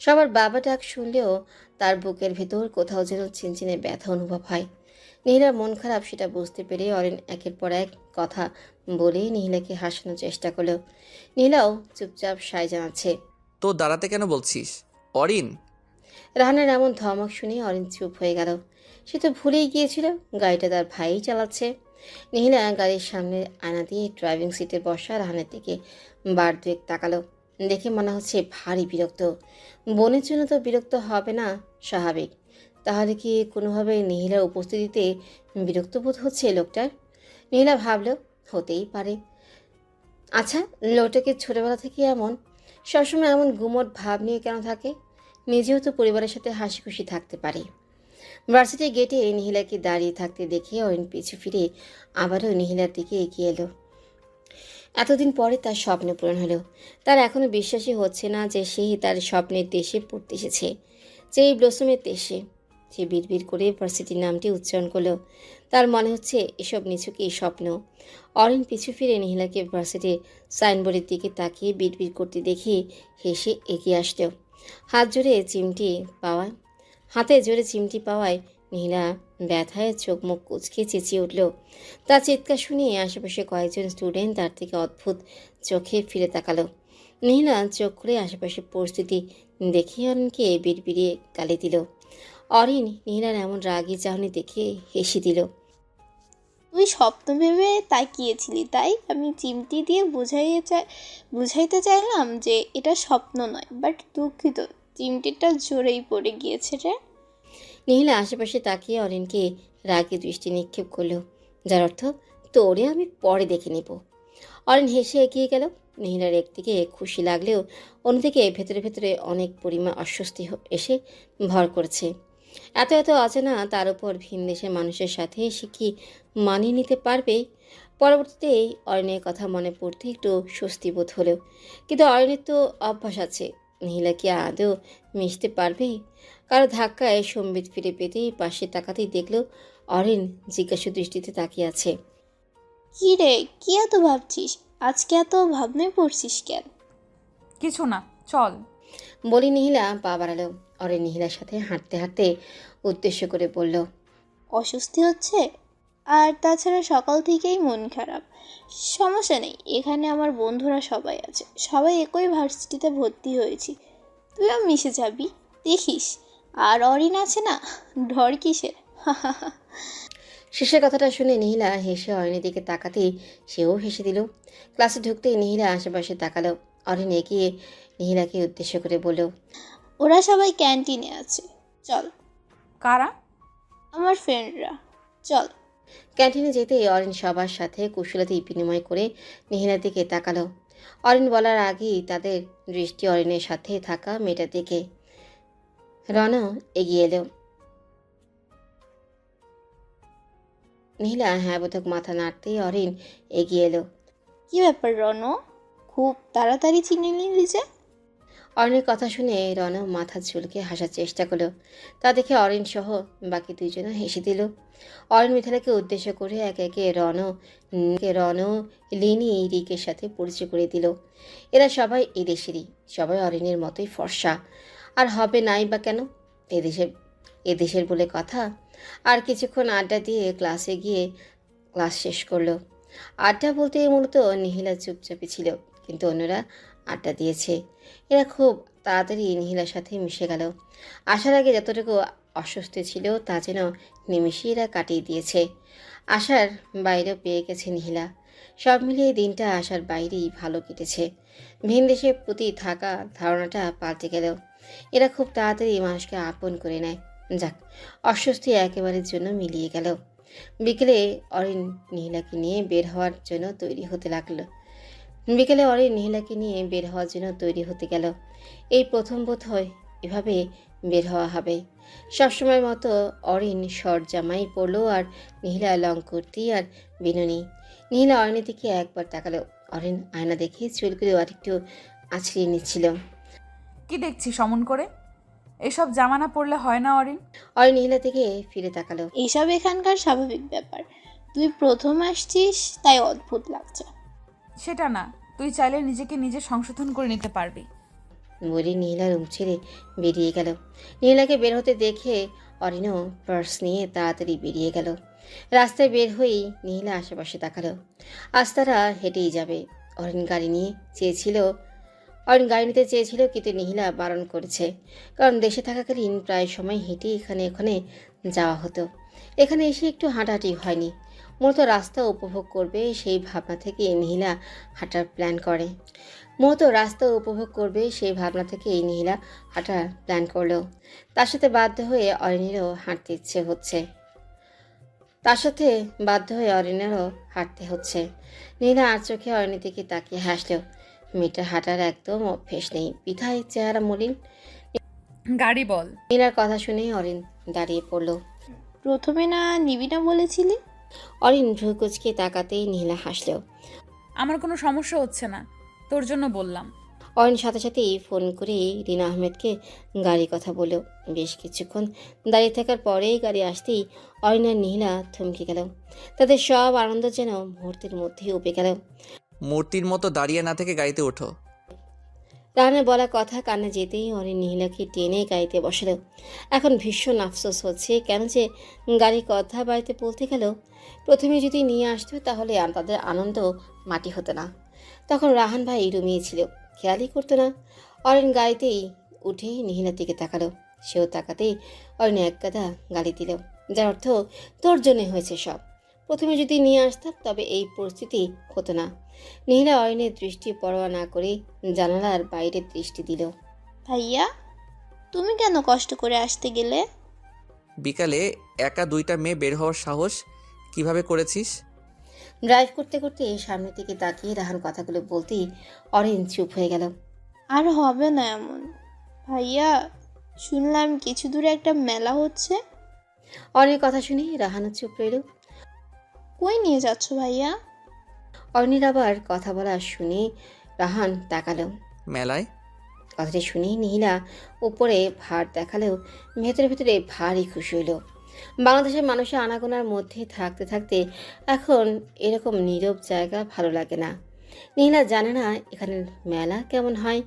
সবার বাবা ডাক শুনলেও তার বুকের ভেতর কোথাও যেন চিনচিনে ব্যথা অনুভব হয়। নীলার মন খারাপ সেটা বুঝতে পেরে অরিন একের পর এক কথা বলে নীলাকে হাসানোর চেষ্টা করলো। নীলাও চুপচাপ সায় জানাচ্ছে। তো দাঁড়াতে কেন বলছিস অরিন? রাহানের এমন ধমক শুনে অরিন চুপ হয়ে গেল। সে তো ভুলেই গিয়েছিল গাড়িটা তার ভাই চালাচ্ছে। নীলা গাড়ির সামনে আয়না দিয়ে ড্রাইভিং সিটে বসা রাহানের দিকে বার দুয়েক তাকালো। দেখে মনে হচ্ছে ভারী বিরক্ত। বোনের জন্য তো বিরক্ত হবে না স্বাভাবিক, তাহলে কি কোনোভাবে নীলার উপস্থিতিতে বিরক্ত বোধ হচ্ছে লোকটার? নীলা ভাবল হতেই পারে। আচ্ছা, লোকটাকে ছোটবেলা থেকে এমন সবসময় এমন গুমট ভাব নিয়ে কেন থাকে? নিজেও তো পরিবারের সাথে হাসি খুশি থাকতে পারে। ভার্সিটির গেটে নিহিলাকে দাঁড়িয়ে থাকতে দেখে অরিন পিছু ফিরে আবারও নিহিলার দিকে এগিয়ে এলো। এতদিন পরে তার স্বপ্ন পূরণ হলো। তার এখনও বিশ্বাসই হচ্ছে না যে সেই তার স্বপ্নের দেশে পড়তে এসেছে, চেরি ব্লসমের দেশে। সে বিড়বিড় করে ভার্সিটির নামটি উচ্চারণ করলো। তার মনে হচ্ছে এসব নিছকই স্বপ্ন। অরিন পিছু ফিরে নিহিলাকে ভার্সিটির সাইনবোর্ডের দিকে তাকিয়ে বিড়বিড় করতে দেখে হেসে এগিয়ে আসলো। হাতে জোরে চিমটি পাওয়ায় নীলা ব্যথায় চোখ মুখ কুচকে চেঁচিয়ে উঠল। তার চিৎকার শুনে আশেপাশে কয়েকজন স্টুডেন্ট তার থেকে অদ্ভুত চোখে ফিরে তাকালো। নীলা চোখ খুলে আশেপাশে পরিস্থিতি দেখে অরিনকে বিড়বিড়িয়ে গালি দিল। অরিন নীলার এমন রাগী চাহনি দেখে হেসে দিল। তুই স্বপ্ন ভেবে তাকিয়েছিলি, তাই আমি চিমটি দিয়ে বুঝাইতে চাইলাম যে এটা স্বপ্ন নয়, বাট দুঃখিত, চিমটিটা জোরেই পড়ে গিয়েছে রে। নীলা আশেপাশে তাকিয়ে অরিনকে রাগী দৃষ্টি নিক্ষেপ করলো, যার অর্থ তোরে আমি পরে দেখে নিব। অরিন হেসে এগিয়ে গেল। নীলার একদিকে খুশি লাগলেও অন্যদিকে ভেতরে ভেতরে অনেক পরিমাণ অস্বস্তি এসে ভর করেছে। এত এত অচেনা, তার উপর ভিন দেশের মানুষের সাথে সে কি মানিয়ে নিতে পারবে? পরবর্তীতে অরিনের কথা মনে পড়তে একটু স্বস্তি বোধ হলো। কিন্তু অরিনের তো অভ্যাস আছে, নীলা কি আদৌ মিশতে পারবে? কারো ধাক্কায় সম্বিত ফিরে পেতেই পাশে তাকাতেই দেখলো অরিন জিজ্ঞাসা দৃষ্টিতে তাকিয়ে আছে। কি রে, কি এত ভাবছিস? আজকে এত ভাবনায় পড়ছিস কেন? কিছু না, চল। বলি নিহিলা পা বাড়ালো। অরিন নিহিলার সাথে হাঁটতে হাঁটতে উদ্দেশ্য করে বলল, অস্বস্তি হচ্ছে? আর তাছাড়া সকাল থেকেই মন খারাপ। সমস্যা নেই, এখানে আমার বন্ধুরা সবাই আছে, সবাই একই ভার্সিটিতে ভর্তি হয়েছি, তুইও মিশে যাবি, দেখিস। আর অরিন আছে না, ডর কিসের? শেষের কথাটা শুনে নিহিলা হেসে অরিনের দিকে তাকাতেই সেও হেসে দিল। ক্লাসে ঢুকতেই নিহিলা আশেপাশে তাকালো। অরিন এগিয়ে নিহিলাকে উদ্দেশ্য করে বলল, ওরা সবাই ক্যান্টিনে আছে, চল। কারা? আমার ফ্রেন্ডরা, চল। ক্যান্টিনে যেতেই অরিন সবার সাথে কুশলাতে বিনিময় করে নিহিলার দিকে তাকালো। অরিন বলার আগেই তাদের দৃষ্টি অরিনের সাথে থাকা মেয়েটার দিকে। রনও এগিয়ে এলো। নিহিলা হ্যাঁ বোধক মাথা নাড়তেই অরিন এগিয়ে এলো। কি ব্যাপার রণ, খুব তাড়াতাড়ি চিনে নিলি যে? অরিনের কথা শুনে রনও মাথা ঝুলকে হাসার চেষ্টা করলো। তা দেখে অরিন সহ বাকি দুইজনও হেসে দিল। অরিন মিথালাকে উদ্দেশ্য করে একে একে রনও লিনি রিকের সাথে পরিচয় করে দিল। এরা সবাই এদেশেরই, সবাই অরিনের মতোই ফর্সা। আর হবে নাই বা কেন, এদেশের বলে কথা। আর কিছুক্ষণ আড্ডা দিয়ে ক্লাসে গিয়ে ক্লাস শেষ করলো। আড্ডা বলতে মূলত নিহিলা চুপচাপই ছিল, কিন্তু অন্যরা আড্ডা দিয়েছে। এরা খুব তাড়াতাড়ি নিহিলার সাথে মিশে গেল। আসার আগে যতটুকু অস্বস্তি ছিল তা যেন নিমিষেই এরা কাটিয়ে দিয়েছে। আসার বাইরেও পেয়ে গেছে নিহিলা। সব মিলিয়ে দিনটা আসার বাইরেই ভালো কেটেছে। ভিন দেশের প্রতি থাকা ধারণাটা পাল্টে গেল। এরা খুব তাড়াতাড়ি মানুষকে আপন করে নেয়। যাক, অস্বস্তি একেবারের জন্য মিলিয়ে গেল। বিকেলে অরিন নিহিলাকে নিয়ে বের হওয়ার জন্য তৈরি হতে লাগলো। গেল। এই প্রথম বোধ হয় এভাবে বের হওয়া হবে। সবসময় মতো অরিন শর্ট জামাই পরলো আর নিহিলা লং কুর্তি আর বিনুনি। নিহিলা অরিনের দিকে একবার তাকালো। অরিন আয়না দেখে চুলগুলো আরেকটু আছড়িয়ে নিচ্ছিল। কি দেখছি সমন করে? এসব জামানা পড়লে হয় না অরিন? অরিন নিহিলা থেকে ফিরে তাকালো। এসব এখানকার স্বাভাবিক ব্যাপার। তুই প্রথম আসছিস তাই অদ্ভুত লাগছে। সেটা না, তুই চাইলে নিজেকে নিজে সংশোধন করে নিতে পারবি। বলে নীলা রুম ছেড়ে বেরিয়ে গেল। নীলাকে বের হতে দেখে অরিনও পার্স নিয়ে তাড়াতাড়ি বেরিয়ে গেল। রাস্তায় বের হয়েই নীলা আশেপাশে তাকালো। আজ তারা হেঁটেই যাবে। অরিন গাড়ি নিতে চেয়েছিল কিন্তু নীলা বারণ করেছে। কারণ দেশে থাকাকালীন প্রায় সময় হেঁটে এখানে ওখানে যাওয়া হতো। এখানে এসে একটু হাঁটাহাঁটি হয়নি। মূলত রাস্তা উপভোগ করবে সেই ভাবনা থেকে নীলা হাঁটার প্ল্যান করলো। তার সাথে বাধ্য হয়ে অরিনেরও হাঁটতে হচ্ছে। নীলা আর চোখে অরিনের দিকে তাকিয়ে হাসলো। মেয়েটার হাঁটার একদম অভ্যেস নেই, বিধায় চেহারা মলিন। গাড়ি বল। নীলার কথা শুনে অরিন দাঁড়িয়ে পড়ল। প্রথমে না নিবি না বলেছিলি? অরিন ভ্রু কুঁচকে তাকাতেই নীলা হাসলো। আমার কোনো সমস্যা হচ্ছে না, তোর জন্য বললাম। অরিন সাথে সাথেই ফোন করে রিনা আহমেদকে গাড়ির কথা বলল। বেশ কিছুক্ষণ দাঁড়িয়ে থাকার পরেই গাড়ি আসতেই অরিন আর নীলা থমকে গেল। তাদের সব আনন্দ যেন মুহূর্তের মধ্যেই উপে গেল। মূর্তির মতো দাঁড়িয়ে না থেকে গাড়িতে ওঠো। রাহানের বলা কথা কানে যেতেই অরিন নীলাকে টেনে গাড়িতে বসালো। এখন ভীষণ আফসোস হচ্ছে কেন যে গাড়ির কথা বাড়িতে বলতে গেল। প্রথমে যদি নিয়ে আসতো তাহলে তাদের আনন্দ মাটি হতো না। তখন রাহান ভাই রুমিয়ে ছিল, খেয়ালই করতো না। অরিন গাড়িতেই উঠে নীলার দিকে তাকালো। সেও তাকাতেই অরিন এক গাদা গালি দিল, যার অর্থ তোর জন্য হয়েছে সব। প্রথমে যদি নিয়ে আসতাম তবে এই পরিস্থিতি হতো না। নীলা অরিনের দৃষ্টি পরোয়া না করে জানালার বাইরে দৃষ্টি দিল। ভাইয়া, তুমি কেন কষ্ট করে আসতে গেলে? বিকালে একা 2টা মেয়ে বের হওয়ার সাহস কিভাবে করেছিস? ড্রাইভ করতে করতে সামনের দিকে তাকিয়ে রাহান কথাগুলো বলতেই অরিন চুপ হয়ে গেল। আর হবে না এমন। ভাইয়া, শুনলাম কিছু দূরে একটা মেলা হচ্ছে। অরিনের কথা শুনে রাহানও চুপ রইল। কই নিয়ে যাচ্ছ ভাইয়া? অরিনের আবার কথা বলা শুনে রাহান তাকালো। মেলায়। কথাটি শুনে নীলা উপরে ভার দেখালেও ভেতরে ভেতরে ভারী খুশি হইল। বাংলাদেশের মানুষের আনাগোনার মধ্যে থাকতে থাকতে এখন এরকম নীরব জায়গা ভালো লাগে না। নীলা জানে না এখানের মেলা কেমন হয়,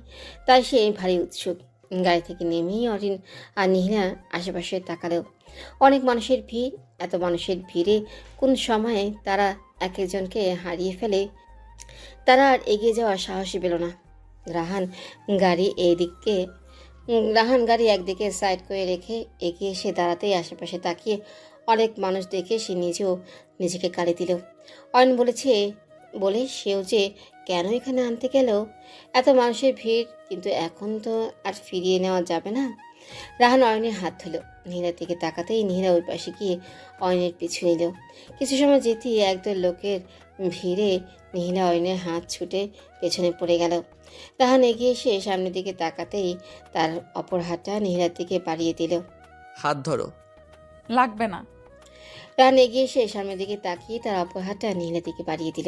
তাই সে ভারী উৎসুক। গাড়ি থেকে নেমেই অরিন আর নীলা আশেপাশে তাকালো। অনেক মানুষের ভিড়। এত মানুষের ভিড়ে কোন সময়ে তারা এক একজনকে হারিয়ে ফেলে। তারা আর এগিয়ে যাওয়ার সাহসই পেল না। রাহান গাড়ি একদিকে সাইড করে রেখে এগিয়ে এসে দাঁড়াতেই আশেপাশে তাকিয়ে অনেক মানুষ দেখে সে নিজেকে গালি দিল। অয়ন বলে সেও যে কেন এখানে আনতে গেল। এত মানুষের ভিড়, কিন্তু এখন তো আর ফিরিয়ে নেওয়া যাবে না। রাহান অয়নের হাত ধুলো। নীলার দিকে তাকাতেই নীলা ওই পাশে গিয়ে অয়নের পিছু নিল। কিছু সময় যেতেই একদল লোকের ভিড়ে নীলা অয়নের হাত ছুটে পেছনে পড়ে গেল। রাহান এগিয়ে এসে সামনের দিকে তাকাতেই তার অপর হাতটা নীলার দিকে বাড়িয়ে দিল। হাত ধরো। লাগবে না। রাহান এগিয়ে এসে সামনের দিকে তাকিয়ে তার অপর হাতটা নীলার দিকে বাড়িয়ে দিল।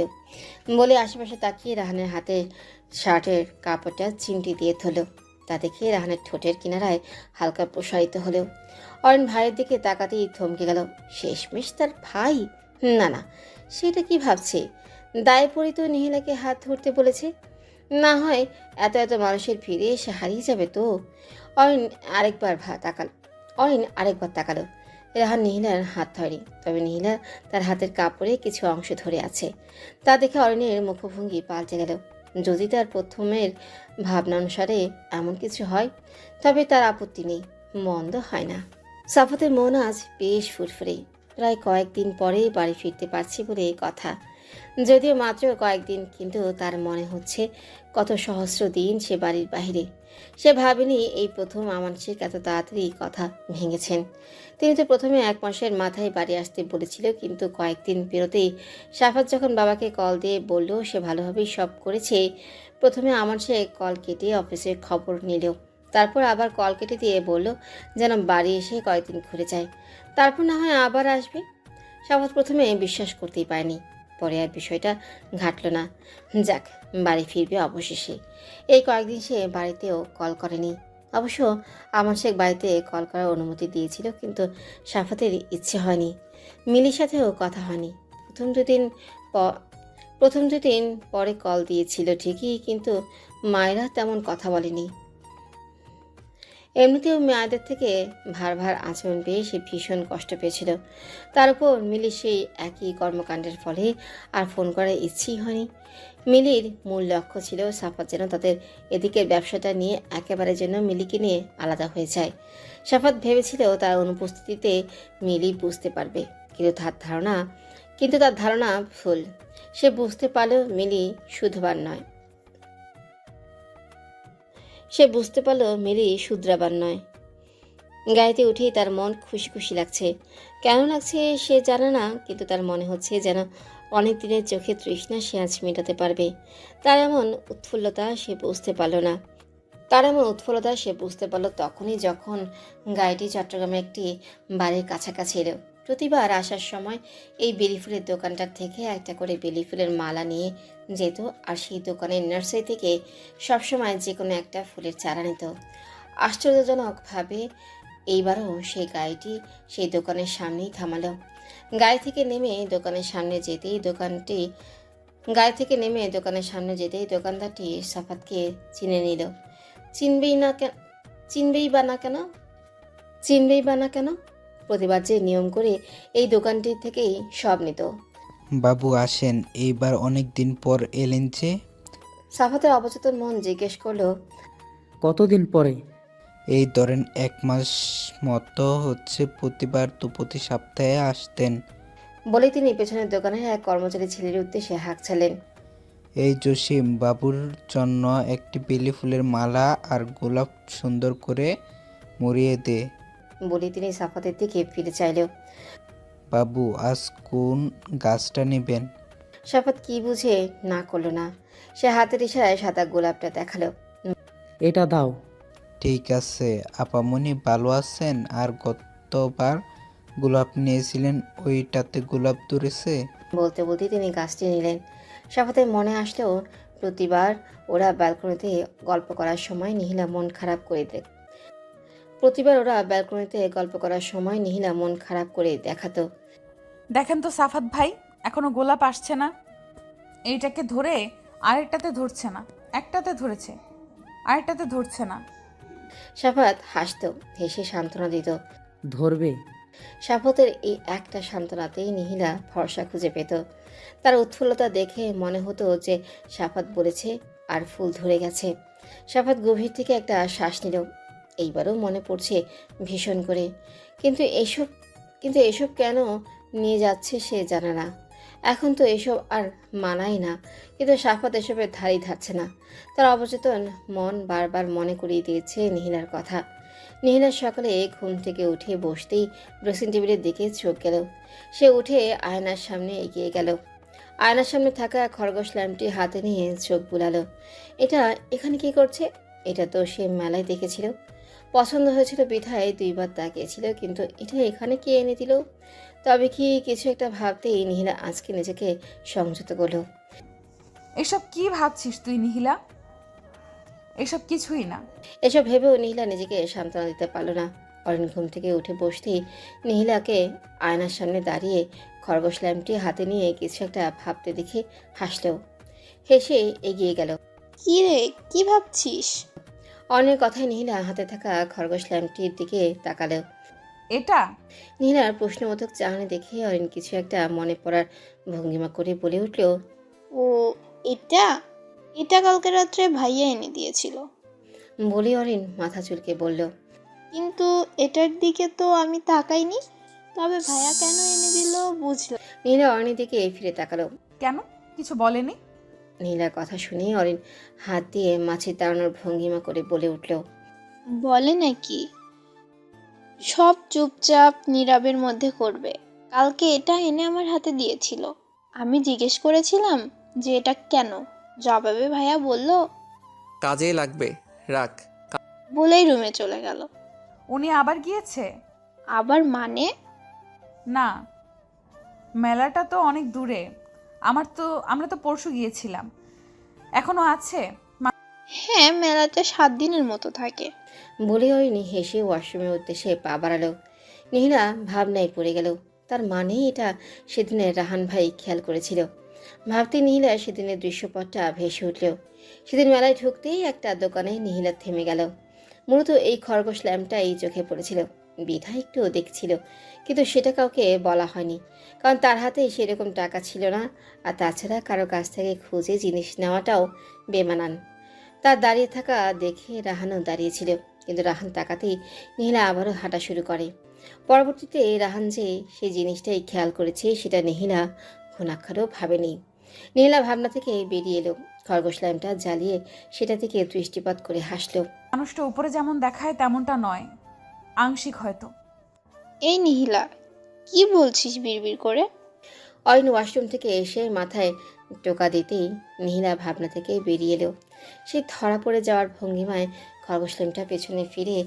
বলে আশেপাশে তাকিয়ে রাহানের হাতে শার্টের কাপড়টা চিমটি দিয়ে ধরল। তা দেখে রাহানের ঠোঁটের কিনারায় হালকা প্রসারিত হলো। অরিন ভাইয়ের দিকে তাকাতেই থমকে গেল। শেষমেশ তার ভাই? না, সেটা কি ভাবছে? দায় পড়ে তো নীলাকে হাত ধরতে বলেছে। না হয় এত মানুষের ভিড়ে এসে হারিয়ে যাবে তো। অরিন আরেকবার তাকালো। রাহান নীলার হাত ধরেনি, তবে নীলা তার হাতের কাপড়ে কিছু অংশ ধরে আছে। তা দেখে অরিনের মুখভঙ্গি পাল্টে গেল। যদি তার প্রথমের ভাবনা অনুসারে এমন কিছু হয় তবে তার আপত্তি নেই, মন্দ হয় না। সাফাতের মন আজ বেশ ফুরফুরে। প্রায় কয়েকদিন পরে বাড়ি ফিরতে পারছি বলে কথা। যদিও মাত্র কয়েকদিন, কিন্তু তার মনে হচ্ছে কত সহস্র দিন সে বাড়ির বাইরে। সে ভাবেনি এই প্রথম আমানশিক এত তাড়াতাড়ি কথা ভেঙেছেন। তিনি তো প্রথমে 1 মাসের মাথায় বাড়ি আসতে বলেছিল, কিন্তু কয়েকদিন পেরোতেই সাফাত যখন বাবাকে কল দিয়ে বলল সে ভালোভাবেই সব করেছে, প্রথমে আমানশিক কল কেটে অফিসের খবর নিল। তারপর আবার কল কেটে দিয়ে বলল যেন বাড়ি এসে কয়েকদিন ঘুরে যায়, তারপর না হয় আবার আসবে। সাফাত প্রথমে বিশ্বাস করতেই পারেনি, পরে আর বিষয়টা ঘাটল না। যাক, বাড়ি ফিরবে অবশেষে। এই কয়েকদিন সে বাড়িতেও কল করেনি। অবশ্য আমান শেখ বাড়িতে কল করার অনুমতি দিয়েছিল, কিন্তু সাফাতের ইচ্ছে হয়নি। মিলির সাথেও কথা হয়নি। প্রথম দুদিন পরে কল দিয়েছিল ঠিকই, কিন্তু মায়েরা তেমন কথা বলেনি। এমনিতেও মেয়েদের থেকে ভার ভার আচরণ পেয়ে সে ভীষণ কষ্ট পেয়েছিল। তার উপর মিলির সেই একই কর্মকাণ্ডের ফলে আর ফোন করার ইচ্ছেই হয়নি। মিলির মূল লক্ষ্য ছিল সাফাত যেন তাদের এদিকের ব্যবসাটা নিয়ে একেবারে যেন মিলিকে নিয়ে আলাদা হয়ে যায়। সাফাত ভেবেছিল তার অনুপস্থিতিতে মিলি বুঝতে পারবে, কিন্তু তার ধারণা ভুল। সে বুঝতে পারল মিলি শুধরাবার নয়। গাড়িতে উঠেই তার মন খুশি খুশি লাগছে। কেন লাগছে সে জানে না, কিন্তু তার মনে হচ্ছে যেন অনেক দিনের চোখে তৃষ্ণা সে আজ মেটাতে পারবে। তার এমন উৎফুল্লতা সে বুঝতে পারল তখনই, যখন গাড়িটি চট্টগ্রামে একটি বাড়ির কাছাকাছি এলো। প্রতিবার আসার সময় এই বেলি ফুলের দোকানটার থেকে একটা করে বেলি ফুলের মালা নিয়ে যেত, আর সেই দোকানের নার্সারি থেকে সবসময় যে কোনো একটা ফুলের চারা নিত। আশ্চর্যজনকভাবে এইবারও সেই গাড়িটি সেই দোকানের সামনেই থামালো। গাড়ি থেকে নেমে দোকানের সামনে দোকানদারটি সাফাতকে চিনে নিল। চিনবেই বা না কেন? প্রতিবার যে নিয়ম করে এই দোকানটি থেকেই সব নিত। বাবু আসেন, এইবার অনেক দিন পর এলেন যে? সাফাতের অবচেতন মন জিজ্ঞেস করলো, কতদিন পরে? এই ধরেন 1 মাস মতো হচ্ছে। প্রতিবার তো প্রতি সপ্তাহে আসতেন। বলে তিনি পেছনের দোকানের এক কর্মচারী ছেলের উদ্দেশ্যে হাঁকছালেন। এই জসিম বাবুর জন্য একটি বেলি ফুলের মালা আর গোলাপ সুন্দর করে মুড়িয়ে দে। বলে তিনি সাফাতের দিকে ফিরে চাইল। বাবু আজ কোন গাছটা নেবেন? সাফাত কি বুঝে না করলো না। সে হাতের ইশারায় সাদা গোলাপটা দেখালো। এটা দাও। ঠিক আছে। আপামনি ভালো আছেন? আর গতবার গোলাপ নিয়েছিলেন, ওইটাতে গোলাপ ধরেছে? বলতে বলতে তিনি গাছটি নিলেন। সাফাতের মনে আসলেও প্রতিবার ওরা ব্যালকনিতে গল্প করার সময় নিহিলা মন খারাপ করে দেখাতো। দেখেন তো সাফাত ভাই, এখনো গোলাপ আসছে না। এইটাকে ধরে আরেকটাতে ধরছে না, একটাতে ধরেছে আরেকটাতে ধরছে না। সাফাত হাসতো, হেসে সান্ত্বনা দিত। ধরবে? সাফাতের এই একটা সান্ত্বনাতেই নিহিলা ভরসা খুঁজে পেত। তার উৎফুল্লতা দেখে মনে হতো যে সাফাত বলেছে আর ফুল ধরে গেছে। সাফাত গভীর থেকে একটা শ্বাস নিল। এইবারও মনে পড়ছে ভীষণ করে, কিন্তু এসব কেন নিয়ে যাচ্ছে সে জানে না। এখন তো এসব আর মানায় না, কিন্তু সাফাত এসবের ধারই ধারছে না। তার অবচেতন মন বারবার মনে করিয়ে দিয়েছে নিহিলার কথা। নিহিলার সকালে ঘুম থেকে উঠে বসতেই ড্রেসিং টেবিলের দিকে চোখ গেল। সে উঠে আয়নার সামনে এগিয়ে গেল। আয়নার সামনে থাকা খরগোশ ল্যাম্পটি হাতে নিয়ে চোখ বুলালো। এটা এখানে কি করছে? এটা তো সে মেলায় দেখেছিল, পছন্দ হয়েছিল বিধায় 2বার তাকিয়েছিল, কিন্তু এটা এখানে কে এনে দিল? তবে কি কিছু একটা ভাবতেই নিহিলা আজকে নিজেকে সংযত করল। এসব কি ভাবছিস তুই নিহিলা? এসব কিছুই না। এসব ভেবেও নিহিলা নিজেকে সান্ত্বনা দিতে পারল না। অরিন ঘুম থেকে উঠে বসতেই নিহিলাকে আয়নার সামনে দাঁড়িয়ে খরগোশ ল্যাম্পটি হাতে নিয়ে কিছু একটা ভাবতে দেখে হাসলেও হেসে এগিয়ে গেল। কি রে, কি ভাবছিস? অনেক কথায় নিহিলা হাতে থাকা খরগোশ ল্যাম্পটির দিকে তাকালো। এটা? নিহিলার প্রশ্নবোধক চাহনি দেখে অরিন কিছু একটা মনে পড়ার ভঙ্গিমা করে বলে উঠল, ও এটা এটা কালকে রাত্রে ভাইয়া এনে দিয়েছিল। বলি অরিন মাথা চুলকে বলল, কিন্তু এটার দিকে তো আমি তাকাইনি। তবে ভাইয়া কেন এনে দিল বুঝলাম। নিহিলা অরিনের দিকে ফিরে তাকালো। কেন কিছু বলেনি? নীলার কথা শুনে অরিন হাত দিয়ে মাছি তাড়ানোর ভঙ্গিমা করে বলে উঠল, বলে নাকি সব চুপচাপ নীরবের মধ্যে করবে। কালকে এটা এনে আমার হাতে দিয়েছিল, আমি জিজ্ঞেস করেছিলাম যে এটা কেন। জবাবে ভাইয়া বলল কাজে লাগবে, রাখ। বলেই রুমে চলে গেল। উনি আবার গিয়েছে? আবার মানে? না, মেলাটা তো অনেক দূরে। আমরা তো পরশু গিয়েছিলাম, এখনো আছে। হ্যাঁ, মেলাতে 7 দিনের মতো থাকে। বলে অরিন হেসে ওয়াশরুমের উদ্দেশ্যে পা বাড়ালো। নীলা ভাবনায় পড়ে গেল। তার মানে এটা সেদিনের রাহান ভাই খেয়াল করেছিল। ভাবতে নীলা সেদিনের দৃশ্যপটটা ভেসে উঠল। সেদিন মেলায় ঢুকতেই একটা দোকানে নীলা থেমে গেল। মূলত এই খরগোশ ল্যাম্পটাই চোখে পড়েছিল। বিধা একটু দেখছিল, কিন্তু সেটা কাউকে বলা হয়নি, কারণ তার হাতে সেরকম টাকা ছিল না। আর তাছাড়া কারো কাছ থেকে খুঁজে জিনিস নেওয়াটাও বেমানান। তার দাঁড়িয়ে থাকা দেখে রাহানও দাঁড়িয়েছিল, কিন্তু রাহান তাকাতেই নীলা আবারও হাঁটা শুরু করে। পরবর্তীতে রাহান যে সেই জিনিসটাই খেয়াল করেছে সেটা নীলা ঘুণাক্ষরও ভাবেনি। নীলা ভাবনা থেকে বেরিয়ে এলো, খরগোশ ল্যাম্পটা জ্বালিয়ে সেটা থেকে দৃষ্টিপাত করে হাসলো। মানুষটা উপরে যেমন দেখায় তেমনটা নয়, আংশিক হয়তো। এই নিহিলা, কি বলছিস বিড়বিড় করে? অরিন ওয়াশরুম থেকে এসে মাথায় টোকা দিতেই নীলা ভাবনা থেকে বেরিয়ে এলো। সে ধরা পড়ে যাওয়ার ভঙ্গিমায় খরগোশ ল্যাম্পটা পেছনে ফিরে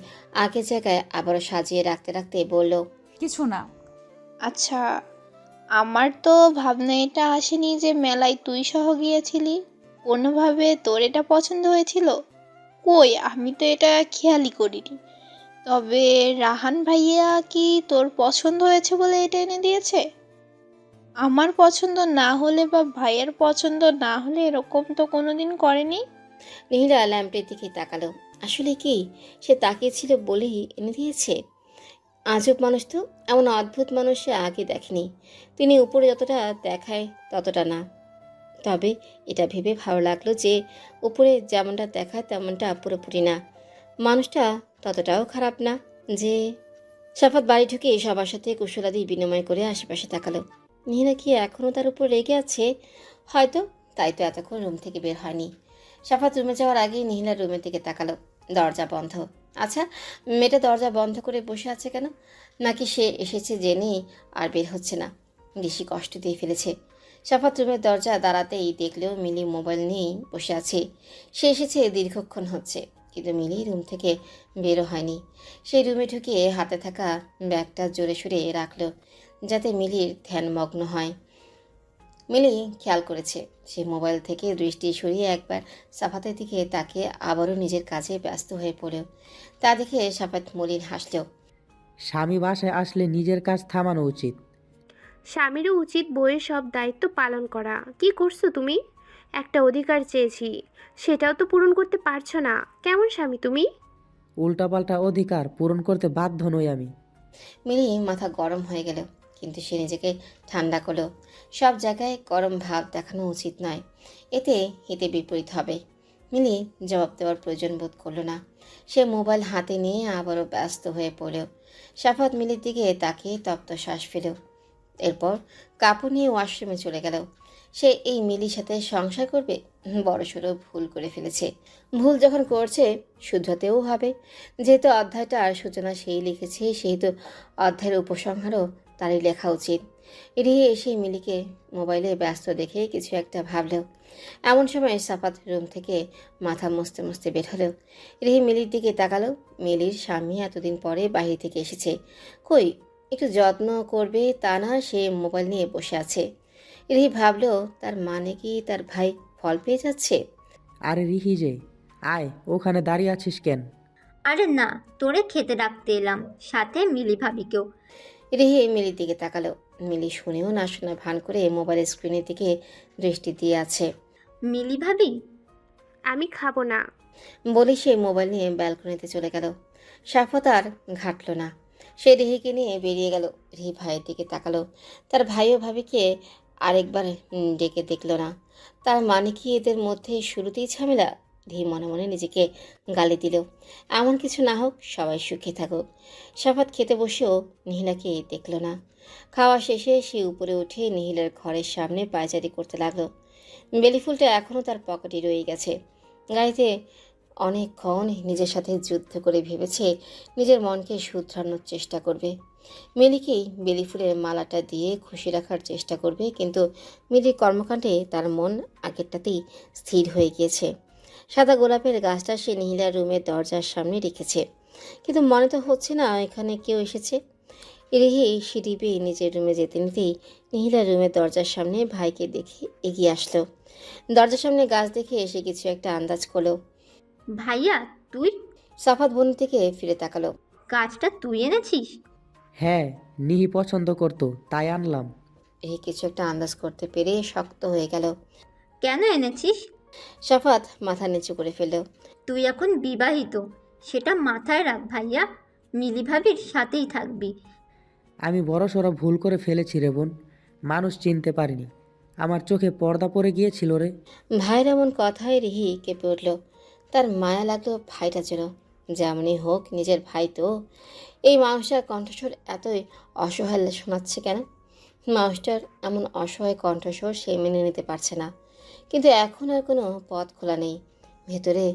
আগের জায়গায় আবারও সাজিয়ে রাখতে রাখতে বলল, কিছু না। আচ্ছা, আমার তো ভাবনা এটা আসেনি যে মেলায় তুই সহ গিয়েছিলি। কোনোভাবে তোর এটা পছন্দ হয়েছিল? কই, আমি তো এটা খেয়ালই করিনি। তবে রাহান ভাইয়া কি তোর পছন্দ হয়েছে বলে এটা এনে দিয়েছে? আমার পছন্দ না হলে বা ভাইয়ের পছন্দ না হলে এরকম তো কোনোদিন করেনি। নীলা ল্যাম্পের দিকে তাকালো। আসলে কি সে তাকিয়েছিল বলেই এনে দিয়েছে? আজব মানুষ তো, এমন অদ্ভুত মানুষ সে আগে দেখেনি। তিনি উপরে যতটা দেখায় ততটা না। তবে এটা ভেবে ভালো লাগলো যে উপরে যেমনটা দেখায় তেমনটা পুরোপুরি না। মানুষটা ততটাও খারাপ না। যে সাফাত বাড়ি ঢুকে সবার সাথে কুশলাদি বিনিময় করে আশেপাশে তাকালো। নীলা কি এখনও তার উপর রেগে আছে? হয়তো, তাই তো এতক্ষণ রুম থেকে বের হয়নি। সাফাত রুমে যাওয়ার আগেই নীলার রুমের দিকে তাকালো। দরজা বন্ধ। আচ্ছা, মেয়েটা দরজা বন্ধ করে বসে আছে কেন? নাকি সে এসেছে জেনেই আর বের হচ্ছে না? বেশি কষ্ট দিয়ে ফেলেছে। সাফাত রুমের দরজা দাঁড়াতেই দেখলেও মিলি মোবাইল নিয়েই বসে আছে। সে এসেছে দীর্ঘক্ষণ হচ্ছে, কিন্তু মিলি রুম থেকে বেরো হয়নি। সেই রুমে ঢুকে হাতে থাকা ব্যাগটা জোরে সোরে রাখলো, যাতে মিলির ধ্যানমগ্ন হয়। মিলি খেয়াল করেছে সে মোবাইল থেকে দৃষ্টি সরিয়ে একবার সাফাতের দিকে তাকিয়ে আবারও নিজের কাজে ব্যস্ত হয়ে পড়ল। তা দেখে সাফাত মলিন হাসল। স্বামী বাসায় আসলে নিজের কাজ থামানো উচিত। স্বামীরও উচিত বইয়ের সব দায়িত্ব পালন করা। কি করছো তুমি? একটা অধিকার চেয়েছি, সেটাও তো পূরণ করতে পারছো না। কেমন স্বামী তুমি? উল্টাপাল্টা অধিকার পূরণ করতে বাধ্য নই আমি। মিলি মাথা গরম হয়ে গেল, কিন্তু সে নিজেকে ঠান্ডা করলো। সব জায়গায় গরম ভাব দেখানো উচিত নয়, এতে হিতে বিপরীত হবে। মিলি জবাব দেওয়ার প্রয়োজন বোধ করলো না। সে মোবাইল হাতে নিয়ে আবারও ব্যস্ত হয়ে পড়ল। সাফাত মিলির দিকে তাকিয়ে তপ্ত শ্বাস ফেল। এরপর কাপড় নিয়ে ওয়াশরুমে চলে গেল। সে এই মিলির সাথে সংসার করবে? বড়সড় ভুল করে ফেলেছে। ভুল যখন করছে শুধরাতেও হবে। যেহেতু অধ্যায়টার সূচনা সেই লিখেছে, সেহেতু অধ্যায়ের উপসংহারও তারই লেখা উচিত। এড়িয়ে এসে মিলিকে মোবাইলে ব্যস্ত দেখে কিছু একটা ভাবলেও এমন সময় সাফাত রুম থেকে মাথা মুছতে মুছতে বের হলো। রিহি মিলির দিকে তাকালো। মিলির স্বামী এতদিন পরে বাইরে থেকে এসেছে, কই একটু যত্ন করবে তা না, সে মোবাইল নিয়ে বসে আছে। রিহি ভাবলো তার মানে কি তার ভাই ফল পেয়ে যাচ্ছে? আরে রিহি যে, আয়, ওখানে দাঁড়িয়ে আছিস কেন? আরে না, তোরে খেতে ডাকতে এলাম, সাথে মিলি ভাবিকেও। রিহি মিলির দিকে তাকালো। মিলি শুনেও না শোনা ভান করে মোবাইলের স্ক্রিনের দিকে দৃষ্টি দিয়ে আছে। মিলি ভাবি? আমি খাবো না। বলে সে মোবাইল নিয়ে ব্যালকনিতে চলে গেল। সাফাত আর ঘাটল না, সে রিহিকে নিয়ে বেরিয়ে গেল। রিহি ভাইয়ের দিকে তাকালো। তার ভাইও ভাবিকে আরেকবার ডেকে দেখল না। তার মানে কি এদের মধ্যে শুরুতেই ঝামেলা? রিহি মনে মনে নিজেকে গালি দিল। এমন কিছু না হোক, সবাই সুখে থাকুক। সাফাত খেতে বসেও নিহিলাকে দেখল না। খাওয়া শেষে সে উপরে উঠে নিহিলার ঘরের সামনে পায়চারি করতে লাগলো। বেলি ফুলটা এখনও তার পকেটে রয়ে গেছে। গাড়িতে অনেকক্ষণ নিজের সাথে যুদ্ধ করে ভেবেছে নিজের মনকে শুধরানোর চেষ্টা করবে। মিলিকেই বেলি ফুলের মালাটা দিয়ে খুশি রাখার চেষ্টা করবে, কিন্তু মিলির কর্মকাণ্ডে তার মন আগেরটাতেই স্থির হয়ে গিয়েছে। সাদা গোলাপের গাছটা সে নিহিলার রুমের দরজার সামনে রেখেছে, কিন্তু মনে তো হচ্ছে না এখানে কেউ এসেছে। রিহি সিঁড়ি বেয়ে নিজের রুমে যেতে নিতেই নিহিলার রুমের দরজার সামনে ভাইকে দেখে এগিয়ে আসলো। দরজার সামনে গাছ দেখে এসে কিছু একটা আন্দাজ করলো। ভাইয়া তুই সাফাত বোন থেকে ফিরে তাকালো। গাছটা তুই এনেছিস? হ্যাঁ, নিহি পছন্দ করতো তাই আনলাম। এই কিছু একটা আন্দাজ করতে পেরে শক্ত হয়ে গেল। কেন এনেছিস? সাফাত মাথা নিচু করে ফেলল। তুই এখন বিবাহিত, সেটা মাথায় রাখ ভাইয়া। মিলি ভাবির সাথেই থাকবি। আমি বড়সড় ভুল করে ফেলেছি রে বোন, মানুষ চিনতে পারিনি, আমার চোখে পর্দা পড়ে গিয়েছিল রে। ভাইয়ের এমন কথায় রিহি কেঁপে উঠল। তার মায়া লাগলো ভাইটা যেন, যেমনই হোক নিজের ভাই তো। এই মানুষটার কণ্ঠস্বর এতই অসহায় শোনাচ্ছে কেন? মানুষটার এমন অসহায় কণ্ঠস্বর সে মেনে নিতে পারছে না, কিন্তু এখন আর কোনো পথ খোলা নেই। ভেতরে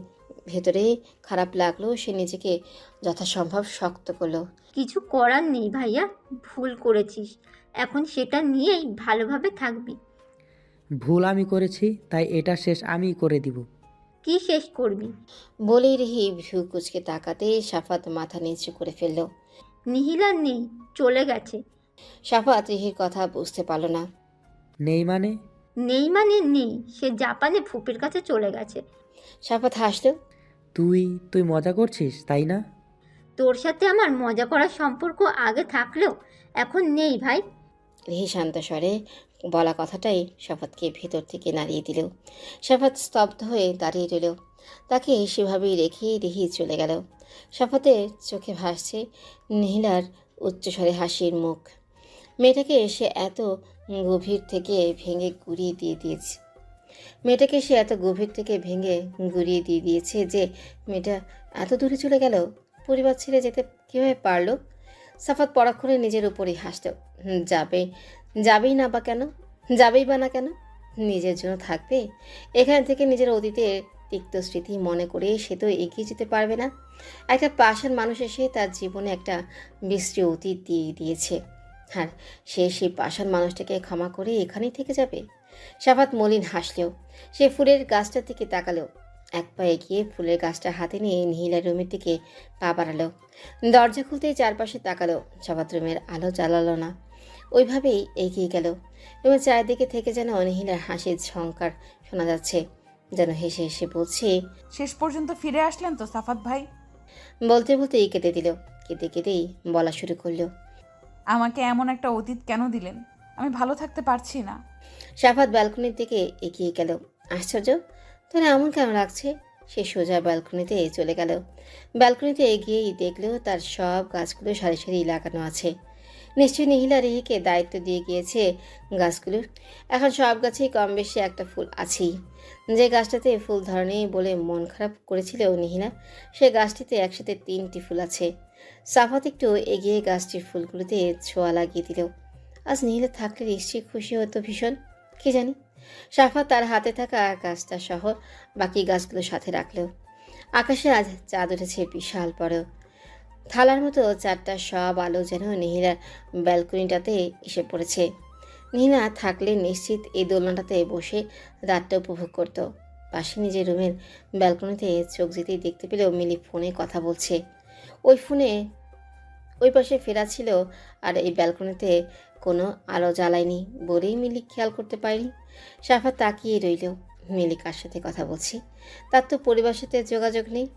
ভেতরেই খারাপ লাগলেও সে নিজেকে যথাসম্ভব শক্ত করলো। কিছু করার নেই ভাইয়া, ভুল করেছিস, এখন সেটা নিয়েই ভালোভাবে থাকবি। ভুল আমি করেছি, তাই এটা শেষ আমিই করে দিব। কি শেষ করবি? বলেই রিহি ভ্রু কুচকে তাকাতে সাফাত মাথা নিচু করে ফেলল। নিহিলার নেই, চলে গেছে। সাফাত রিহির কথা বুঝতে পারল না। নেই মানে? নেই মানে নেই, সে জাপানে ফুপির কাছে চলে গেছে। সাফাত হাসল। তুই মজা করছিস তাই না? তোর সাথে আমার মজা করার সম্পর্ক আগে থাকলেও এখন নেই ভাই। রিহি শান্ত স্বরে বলা কথাটাই সাফাতকে ভেতর থেকে নাড়িয়ে দিল। সাফাত স্তব্ধ হয়ে দাঁড়িয়ে রইল। তাকে সেভাবেই রেখে রিহি চলে গেল। সাফাতের চোখে ভাসছে নিহিলার উচ্চস্বরে হাসির মুখ। মেয়েটাকে সে এত গভীর থেকে ভেঙে গুঁড়িয়ে দিয়ে দিয়েছে যে মেয়েটা এত দূরে চলে গেল। পরিবার ছেড়ে যেতে কীভাবে পারলো? সাফাত পরক্ষণে নিজের উপরই হাসত। যাবেই বা না কেন? নিজের জন্য থাকবে। এখান থেকে নিজের অতীতের তিক্ত স্মৃতি মনে করে সে তো এগিয়ে যেতে পারবে না। একটা পাষাণ মানুষ এসে তার জীবনে একটা বিশ্রী অতীত দিয়ে দিয়েছে, আর সে সেই পাষাণ মানুষটাকে ক্ষমা করে এখানেই থেকে যাবে? সাফাত মলিন হাসলেও সে ফুলের গাছটার দিকে তাকালো। এক পা এগিয়ে ফুলের গাছটা হাতে নিয়ে নিহিলার রুমের দিকে পা বাড়ালো। দরজা খুলতেই চারপাশে তাকালো। সাফাত রুমের আলো জ্বালালো না, ওইভাবেই এগিয়ে গেল। রুমের চারিদিকে থেকে যেন নিহিলার হাসির ঝংকার শোনা যাচ্ছে, যেন হেসে হেসে বলছে। শেষ পর্যন্ত ফিরে আসলেন তো সাফাত ভাই? বলতে বলতেই কেটে দিল। কেটেই বলা শুরু করলো। আমাকে এমন একটা অতীত কেন দিলেন? আমি ভালো থাকতে পারছি না। সাফাত ব্যালকনির দিকে এগিয়ে গেল। আশ্চর্য, তোর এমন কেন লাগছে? সে সোজা ব্যালকনিতে চলে গেল। ব্যালকনিতে এগিয়েই দেখলো তার সব গাছগুলো সারি সারি লাগানো আছে। নিশ্চয়ই নিহিলা রিহিকে দায়িত্ব দিয়ে গিয়েছে গাছগুলোর। এখন সব গাছেই কম বেশি একটা ফুল আছেই। যে গাছটাতে ফুল ধরেনি বলে মন খারাপ করেছিল নিহিলা, সে গাছটিতে একসাথে 3টি ফুল আছে। সাফাত একটু এগিয়ে গাছটির ফুলগুলোতে ছোঁয়া লাগিয়ে দিল। আজ নিহিলা থাকলে নিশ্চয়ই খুশি হতো ভীষণ, কি জানি। সাফাত তার হাতে থাকা গাছটা সহ বাকি গাছগুলো সাথে রাখলো। আকাশে আজ চাঁদ উঠেছে বিশাল বড়। থালার মতো চারটা সব আলো যেন নিহিলার ব্যালকনিটাতে এসে পড়েছে। নিহিলা থাকলে নিশ্চিত এই দোলনাটাতে বসে রাতটা উপভোগ করত। পাশে নিজের রুমের ব্যালকনিতে চোখ যেতেই দেখতে পেলেও মিলি ফোনে কথা বলছে। ওই পাশে ফেরা ছিল, আর এই ব্যালকনিতে কোনো আলো জ্বালায়নি বলেই মিলি খেয়াল করতে পারেনি। সাফাত তাকিয়ে রইল। মিলি কার সাথে কথা বলছে? তার তো পরিবারের সাথে যোগাযোগ নেই।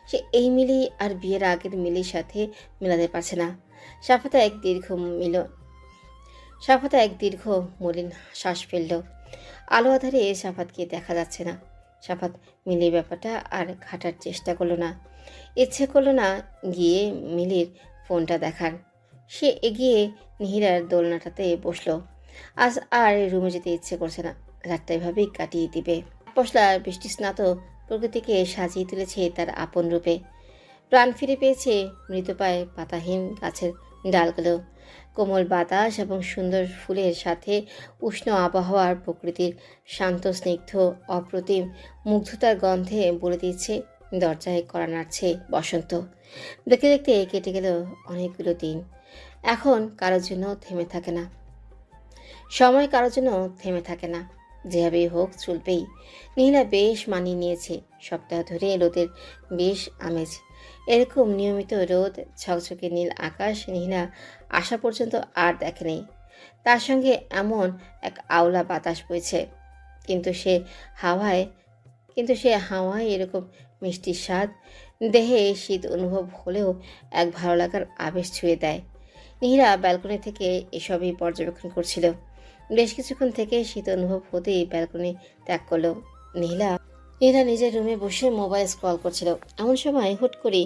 সে এই মিলি আর বিয়ের আগের মিলির সাথে মেলাতে পারছে না। সাফাত এক দীর্ঘ মলিন শ্বাস ফেলল। আলো আধারে সাফাতকে দেখা যাচ্ছে না। সাফাত মিলির ব্যাপারটা আর ঘাটার চেষ্টা করলো না। ইচ্ছে করলো না গিয়ে মিলির ফোনটা দেখার। সে এগিয়ে নিহিলার দোলনাটাতে বসলো। আজ আর রুমে যেতে ইচ্ছে করছে না, রাতটা এভাবেই কাটিয়ে দিবে। পশলা বৃষ্টি স্নাত প্রকৃতিকে সাজিয়ে তুলেছে তার আপন রূপে। প্রাণ ফিরে পেয়েছে মৃতপ্রায় পাতাহীন গাছের ডালগুলো। কোমল বাতাস এবং সুন্দর ফুলের সাথে উষ্ণ আবহাওয়ার প্রকৃতির শান্ত স্নিগ্ধ অপ্রতিম মুগ্ধতার গন্ধে বলে দিচ্ছে দরজায় কড়া নাড়ছে বসন্ত। দেখতে দেখতে কেটে গেল অনেকগুলো দিন। এখন কারোর জন্য থেমে থাকে না, সময় কারোর জন্য থেমে থাকে না। যেভাবেই হোক চলবেই। নীলা বেশ মানিয়ে নিয়েছে। সপ্তাহ ধরে রোদের বেশ আমেজ। এরকম নিয়মিত রোদ, ঝকঝকে নীল আকাশ নীলা আসা পর্যন্ত আর দেখেনি। তার সঙ্গে এমন এক আওলা বাতাস বইছে, কিন্তু সে হাওয়ায় এরকম মিষ্টি স্বাদ। দেহে শীত অনুভব হলেও এক ভালো লাগার আবেশ ছুঁয়ে দেয়। নীলা ব্যালকনি থেকে এসবই পর্যবেক্ষণ করছিল। বেশ কিছুক্ষণ থেকে শীত অনুভব হতেই ব্যালকনি ত্যাগ করলো। নীলা নিজের রুমে বসে মোবাইল স্ক্রল করছিল। এমন সময় হুট করে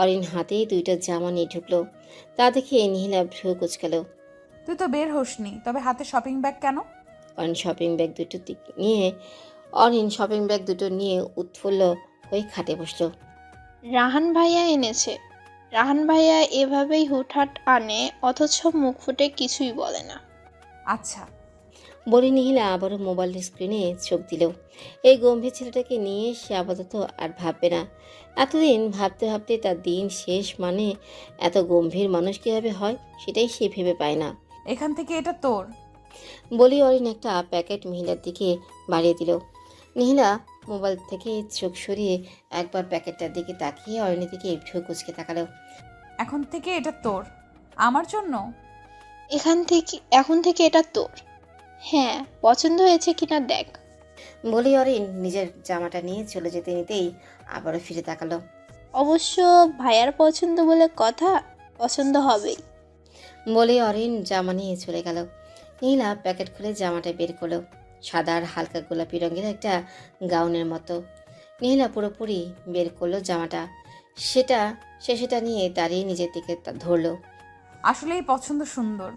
অরিন হাতেই 2টা জামা নিয়ে ঢুকলো। তা দেখে নীলা ভ্রু কুচকাল। তুই তো বের হোসনি, তবে হাতে শপিং ব্যাগ কেন? অরিন শপিং ব্যাগ দুটো নিয়ে উৎফুল্ল হয়ে খাটে বসলো। রাহান ভাইয়া এনেছে। রাহান ভাইয়া এভাবেই হুটহাট আনে, অথচ মুখ ফুটে কিছুই বলে না। আচ্ছা। বলে নীলা আবারও মোবাইলের স্ক্রিনে চোখ দিল। এই গম্ভীর ছেলেটাকে নিয়ে সে আপাতত আর ভাববে না। এতদিন ভাবতে ভাবতে তার দিন শেষ। মানে এত গম্ভীর মানুষ কীভাবে হয় সেটাই সে ভেবে পায় না। এখান থেকে এটা তোর। বলি অরিন একটা প্যাকেট মহিলার দিকে বাড়িয়ে দিল। নীলা মোবাইল থেকে চোখ সরিয়ে একবার প্যাকেটটার দিকে তাকিয়ে অরিনের দিকে ভ্রু কুচকে তাকালো। এখন থেকে এটা তোর। আমার জন্য? এখন থেকে এটা তোর। হ্যাঁ, পছন্দ হয়েছে কিনা দেখ। বলি অরিন নিজের জামাটা নিয়ে চলে যেতে নিতেই আবারও ফিরে তাকালো। অবশ্য ভাইয়ার পছন্দ বলে কথা, পছন্দ হবেই। বলে অরিন জামা নিয়ে চলে গেল। নীলা প্যাকেট খুলে জামাটা বের করলো। সাদা আর হালকা গোলাপি রঙের একটা গাউনের মতো। নীলা পুরোপুরি বের করলো জামাটা। সেটা নিয়ে দাঁড়িয়ে নিজের দিকে ধরলো। আসলেই পছন্দ সুন্দর।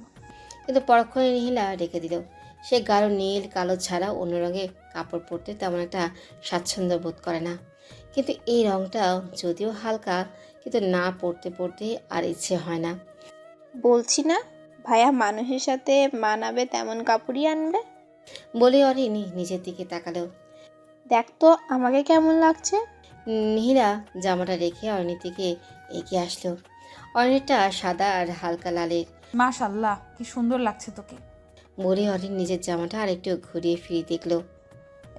কিন্তু পরক্ষণে নীলা রেখে দিল। সে গাঢ় নীল কালো ছাড়া অন্য রঙের কাপড় পরতে তেমন একটা স্বাচ্ছন্দ্য বোধ করে না। কিন্তু এই রঙটা যদিও হালকা, কিন্তু না পরতে আর ইচ্ছে হয় না। বলছি না, ভাইয়া মানুষের সাথে মানাবে তেমন কাপড়ই আনবে। বলে অরিন নিজের দিকে তাকালো। দেখ তো আমাকে কেমন লাগছে। নীলা জামাটা রেখে অরিনের দিকে এগিয়ে আসলো। অরিনেরটা সাদা আর হালকা লালের। মাশাআল্লাহ, কি সুন্দর লাগছে তোকে। বলে অরিন নিজের জামাটা আরেকটু ঘুরিয়ে ফিরিয়ে দেখলো।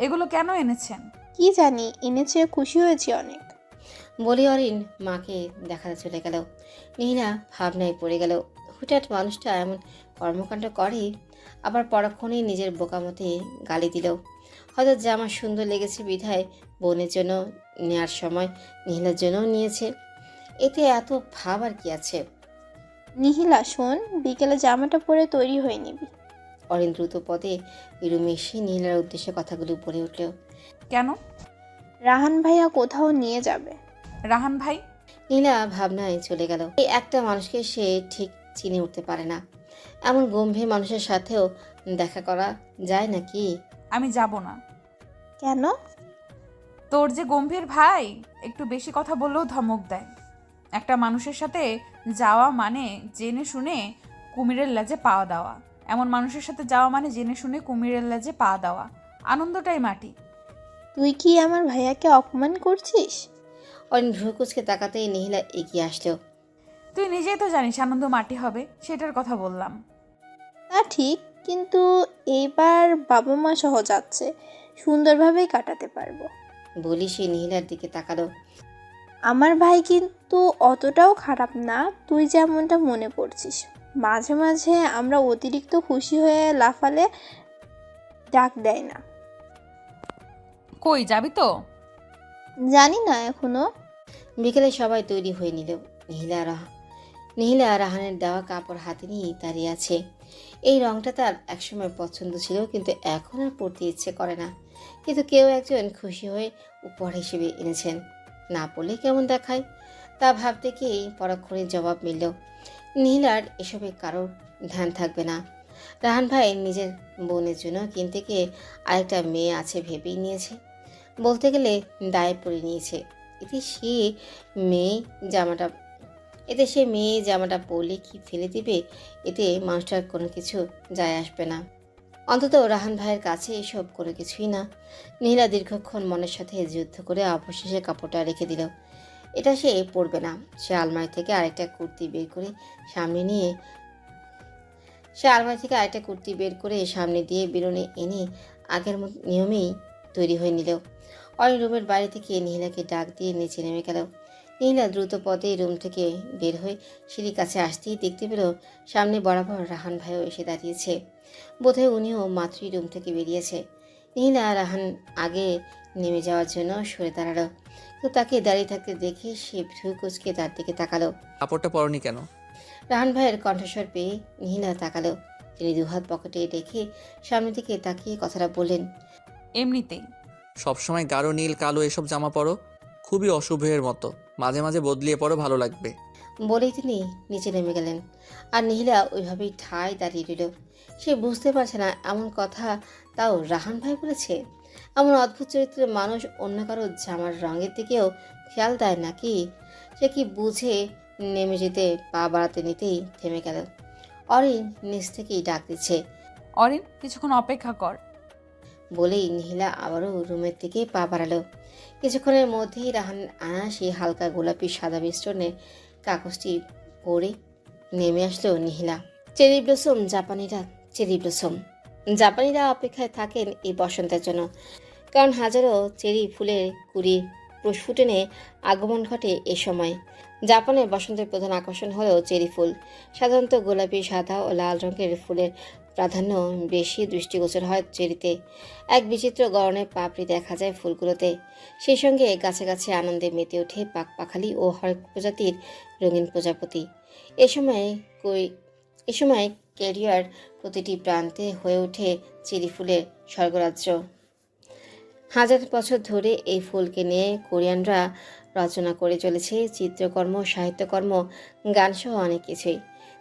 এগুলো কেন এনেছেন? কি জানি, এনেছে, খুশি হয়েছি অনেক। বলে অরিন মাকে দেখাতে চলে গেল। নীলা ভাবনায় পড়ে গেল। হুটহাট মানুষটা এমন কর্মকাণ্ড করে, আবার পরক্ষণেই নিজের বোকামতে গালি দিল। হয়তো জামা সুন্দর লেগেছে বিধায় বোনের জন্য নেওয়ার সময় নীলার জন্যও নিয়েছে। এতে এত ভাব আর কি আছে। নিহিলা শোন, বিকেলে জামাটা পরে তৈরি হয়ে নিবি। অরিন দ্রুত পদে রুমে এসে নীলার উদ্দেশ্যে কথাগুলো বলে উঠল। কেন? রাহান ভাইয়া কোথাও নিয়ে যাবে। রাহান ভাই? নীলা ভাবনায় চলে গেল। এই একটা মানুষকে সে ঠিক চিনে উঠতে পারে না। এমন গম্ভীর মানুষের সাথেও দেখা করা যায় নাকি? আমি যাব না। কেন? তোর যে গম্ভীর ভাই একটু বেশি কথা বললেও ধমক দেয়। একটা মানুষের সাথে যাওয়া মানে জেনে শুনে কুমিরের লেজে পা দেওয়া। এমন মানুষের সাথে যাওয়া মানে জেনে শুনে কুমিরের লেজে পা দেওয়া। আনন্দটাই মাটি। তুই কি আমার ভাইয়াকে অপমান করছিস? অরিন ভ্রুকুচকে তাকাতেই নীলা এগিয়ে আসলো। তুই নিজেই তো জানিস আনন্দ মাটি হবে, সেটার কথা বললাম। তা ঠিক, কিন্তু এইবার বাবা মা সহ যাচ্ছে, সুন্দরভাবেই কাটাতে পারবো। বলি সে নীলার দিকে তাকালো। আমার ভাই কিন্তু অতটাও খারাপ না তুই যেমনটা মনে করছিস। মাঝে মাঝে আমরা অতিরিক্ত খুশি হয়ে লাফালে ডাক দেয় না। কই যাবি তো? জানি না এখনো। বিকেলে সবাই তৈরি হয়ে নিল। নীলা রাহানের দেওয়া কাপড় হাতে নিয়ে দাঁড়িয়ে আছে। এই রংটা তার একসময় পছন্দ ছিল, কিন্তু এখন আর পরতে ইচ্ছে করে না। কিন্তু কেউ একজন খুশি হয়ে উপহার হিসেবে এনেছেন, না পরলে কেমন দেখায় তা ভাবতে গিয়েই পরক্ষণে জবাব মিলল। নীলার এসবে কারোর ধ্যান থাকবে না। রাহান ভাই নিজের বোনের জন্য কিনতে গিয়ে আরেকটা মেয়ে আছে ভেবেই নিয়েছে। বলতে গেলে দায়ে পড়ে নিয়েছে। এতে সে মেয়ে জামাটা এতে সে মেয়ে জামাটা পরলে কি ফেলে দিবে, এতে মানুষটার কোনো কিছু যায় আসবে না। অন্তত রাহান ভাইয়ের কাছে এসব কোনো কিছুই না। নীলা দীর্ঘক্ষণ মনের সাথে যুদ্ধ করে অবশেষে কাপড়টা রেখে দিল। এটা সে পরবে না। সে আলমারি থেকে আরেকটা কুর্তি বের করে সামনে নিয়ে সামনে দিয়ে বেরোনে এনে আগের নিয়মেই তৈরি হয়ে নিল। অনেক রুমের বাইরে থেকে নীলাকে ডাক দিয়ে নিচে নেমে গেল। নীলা দ্রুত পদে রুম থেকে বের হয়ে সিঁড়ির কাছে আসতেই দেখতে পেল সামনে বরাবর রাহান ভাইও এসে দাঁড়িয়েছে। বোধহয় উনিও মাত্রই রুম থেকে বেরিয়েছে। নীলা রাহান আগে নেমে যাওয়ার জন্য সরে দাঁড়ালো, তো তাকে দাঁড়িয়ে থাকতে দেখে সে ভ্রু কুঁচকে তার দিকে তাকালো। কাপড়টা পরনি কেন? রাহান ভাইয়ের কণ্ঠস্বর পেয়ে নীলা তাকালো। তিনি দুহাত পকেটে রেখে সামনের দিকে তাকিয়ে কথাটা বললেন। এমনিতেই। সবসময় গাঢ় নীল কালো এসব জামা পরো, খুবই অশুভের মতো। মাঝে মাঝে বদলিয়ে পরো, ভালো লাগবে। বলেই তিনি নিচে নেমে গেলেন। আর নীলা ওইভাবেই ঠায় দাঁড়িয়ে রইল। সে বুঝতে পারছে না এমন কথা তাও রাহান ভাই বলেছে। এমন অদ্ভুত চরিত্রের মানুষ অন্য কারো জামার রঙের দিকেও খেয়াল দেয় নাকি? সে কি বুঝে নেমে যেতে পা বাড়াতে নিতেই থেমে গেল। অরিন নিচ থেকেই ডাক দিচ্ছে। অরিন, কিছুক্ষণ অপেক্ষা কর। বলেই নীলা আবারও রুমের দিকে পা বাড়ালো। কিছুক্ষণের মধ্যেই রাহান আনা সেই হালকা গোলাপি সাদা মিশ্রণের কাগজটি পরে নেমে আসলো নীলা। চেরি ব্লসম জাপানিরা অপেক্ষায় থাকেন এই বসন্তের জন্য, কারণ হাজারো চেরি ফুলের কুড়ির প্রস্ফুটনে আগমন ঘটে এ সময়। জাপানের বসন্তের প্রধান আকর্ষণ হলো চেরি ফুল। সাধারণত গোলাপি, সাদা ও লাল রঙের ফুলের প্রাধান্য বেশি দৃষ্টিগোচর হয় চেরিতে। এক বিচিত্র গড়নের পাপড়ি দেখা যায় ফুলগুলোতে। সেই সঙ্গে গাছে গাছে আনন্দে মেতে ওঠে পাখপাখালি ও হরেক প্রজাতির রঙিন প্রজাপতি। এ সময় ক্যারিয়ার প্রতিটি প্রান্তে হয়ে ওঠে চেরি ফুলের স্বর্গরাজ্য। হাজার বছর ধরে এই ফুলকে নিয়ে কোরিয়ানরা রচনা করে চলেছে চিত্রকর্ম, সাহিত্যকর্ম, গানসহ অনেক কিছুই।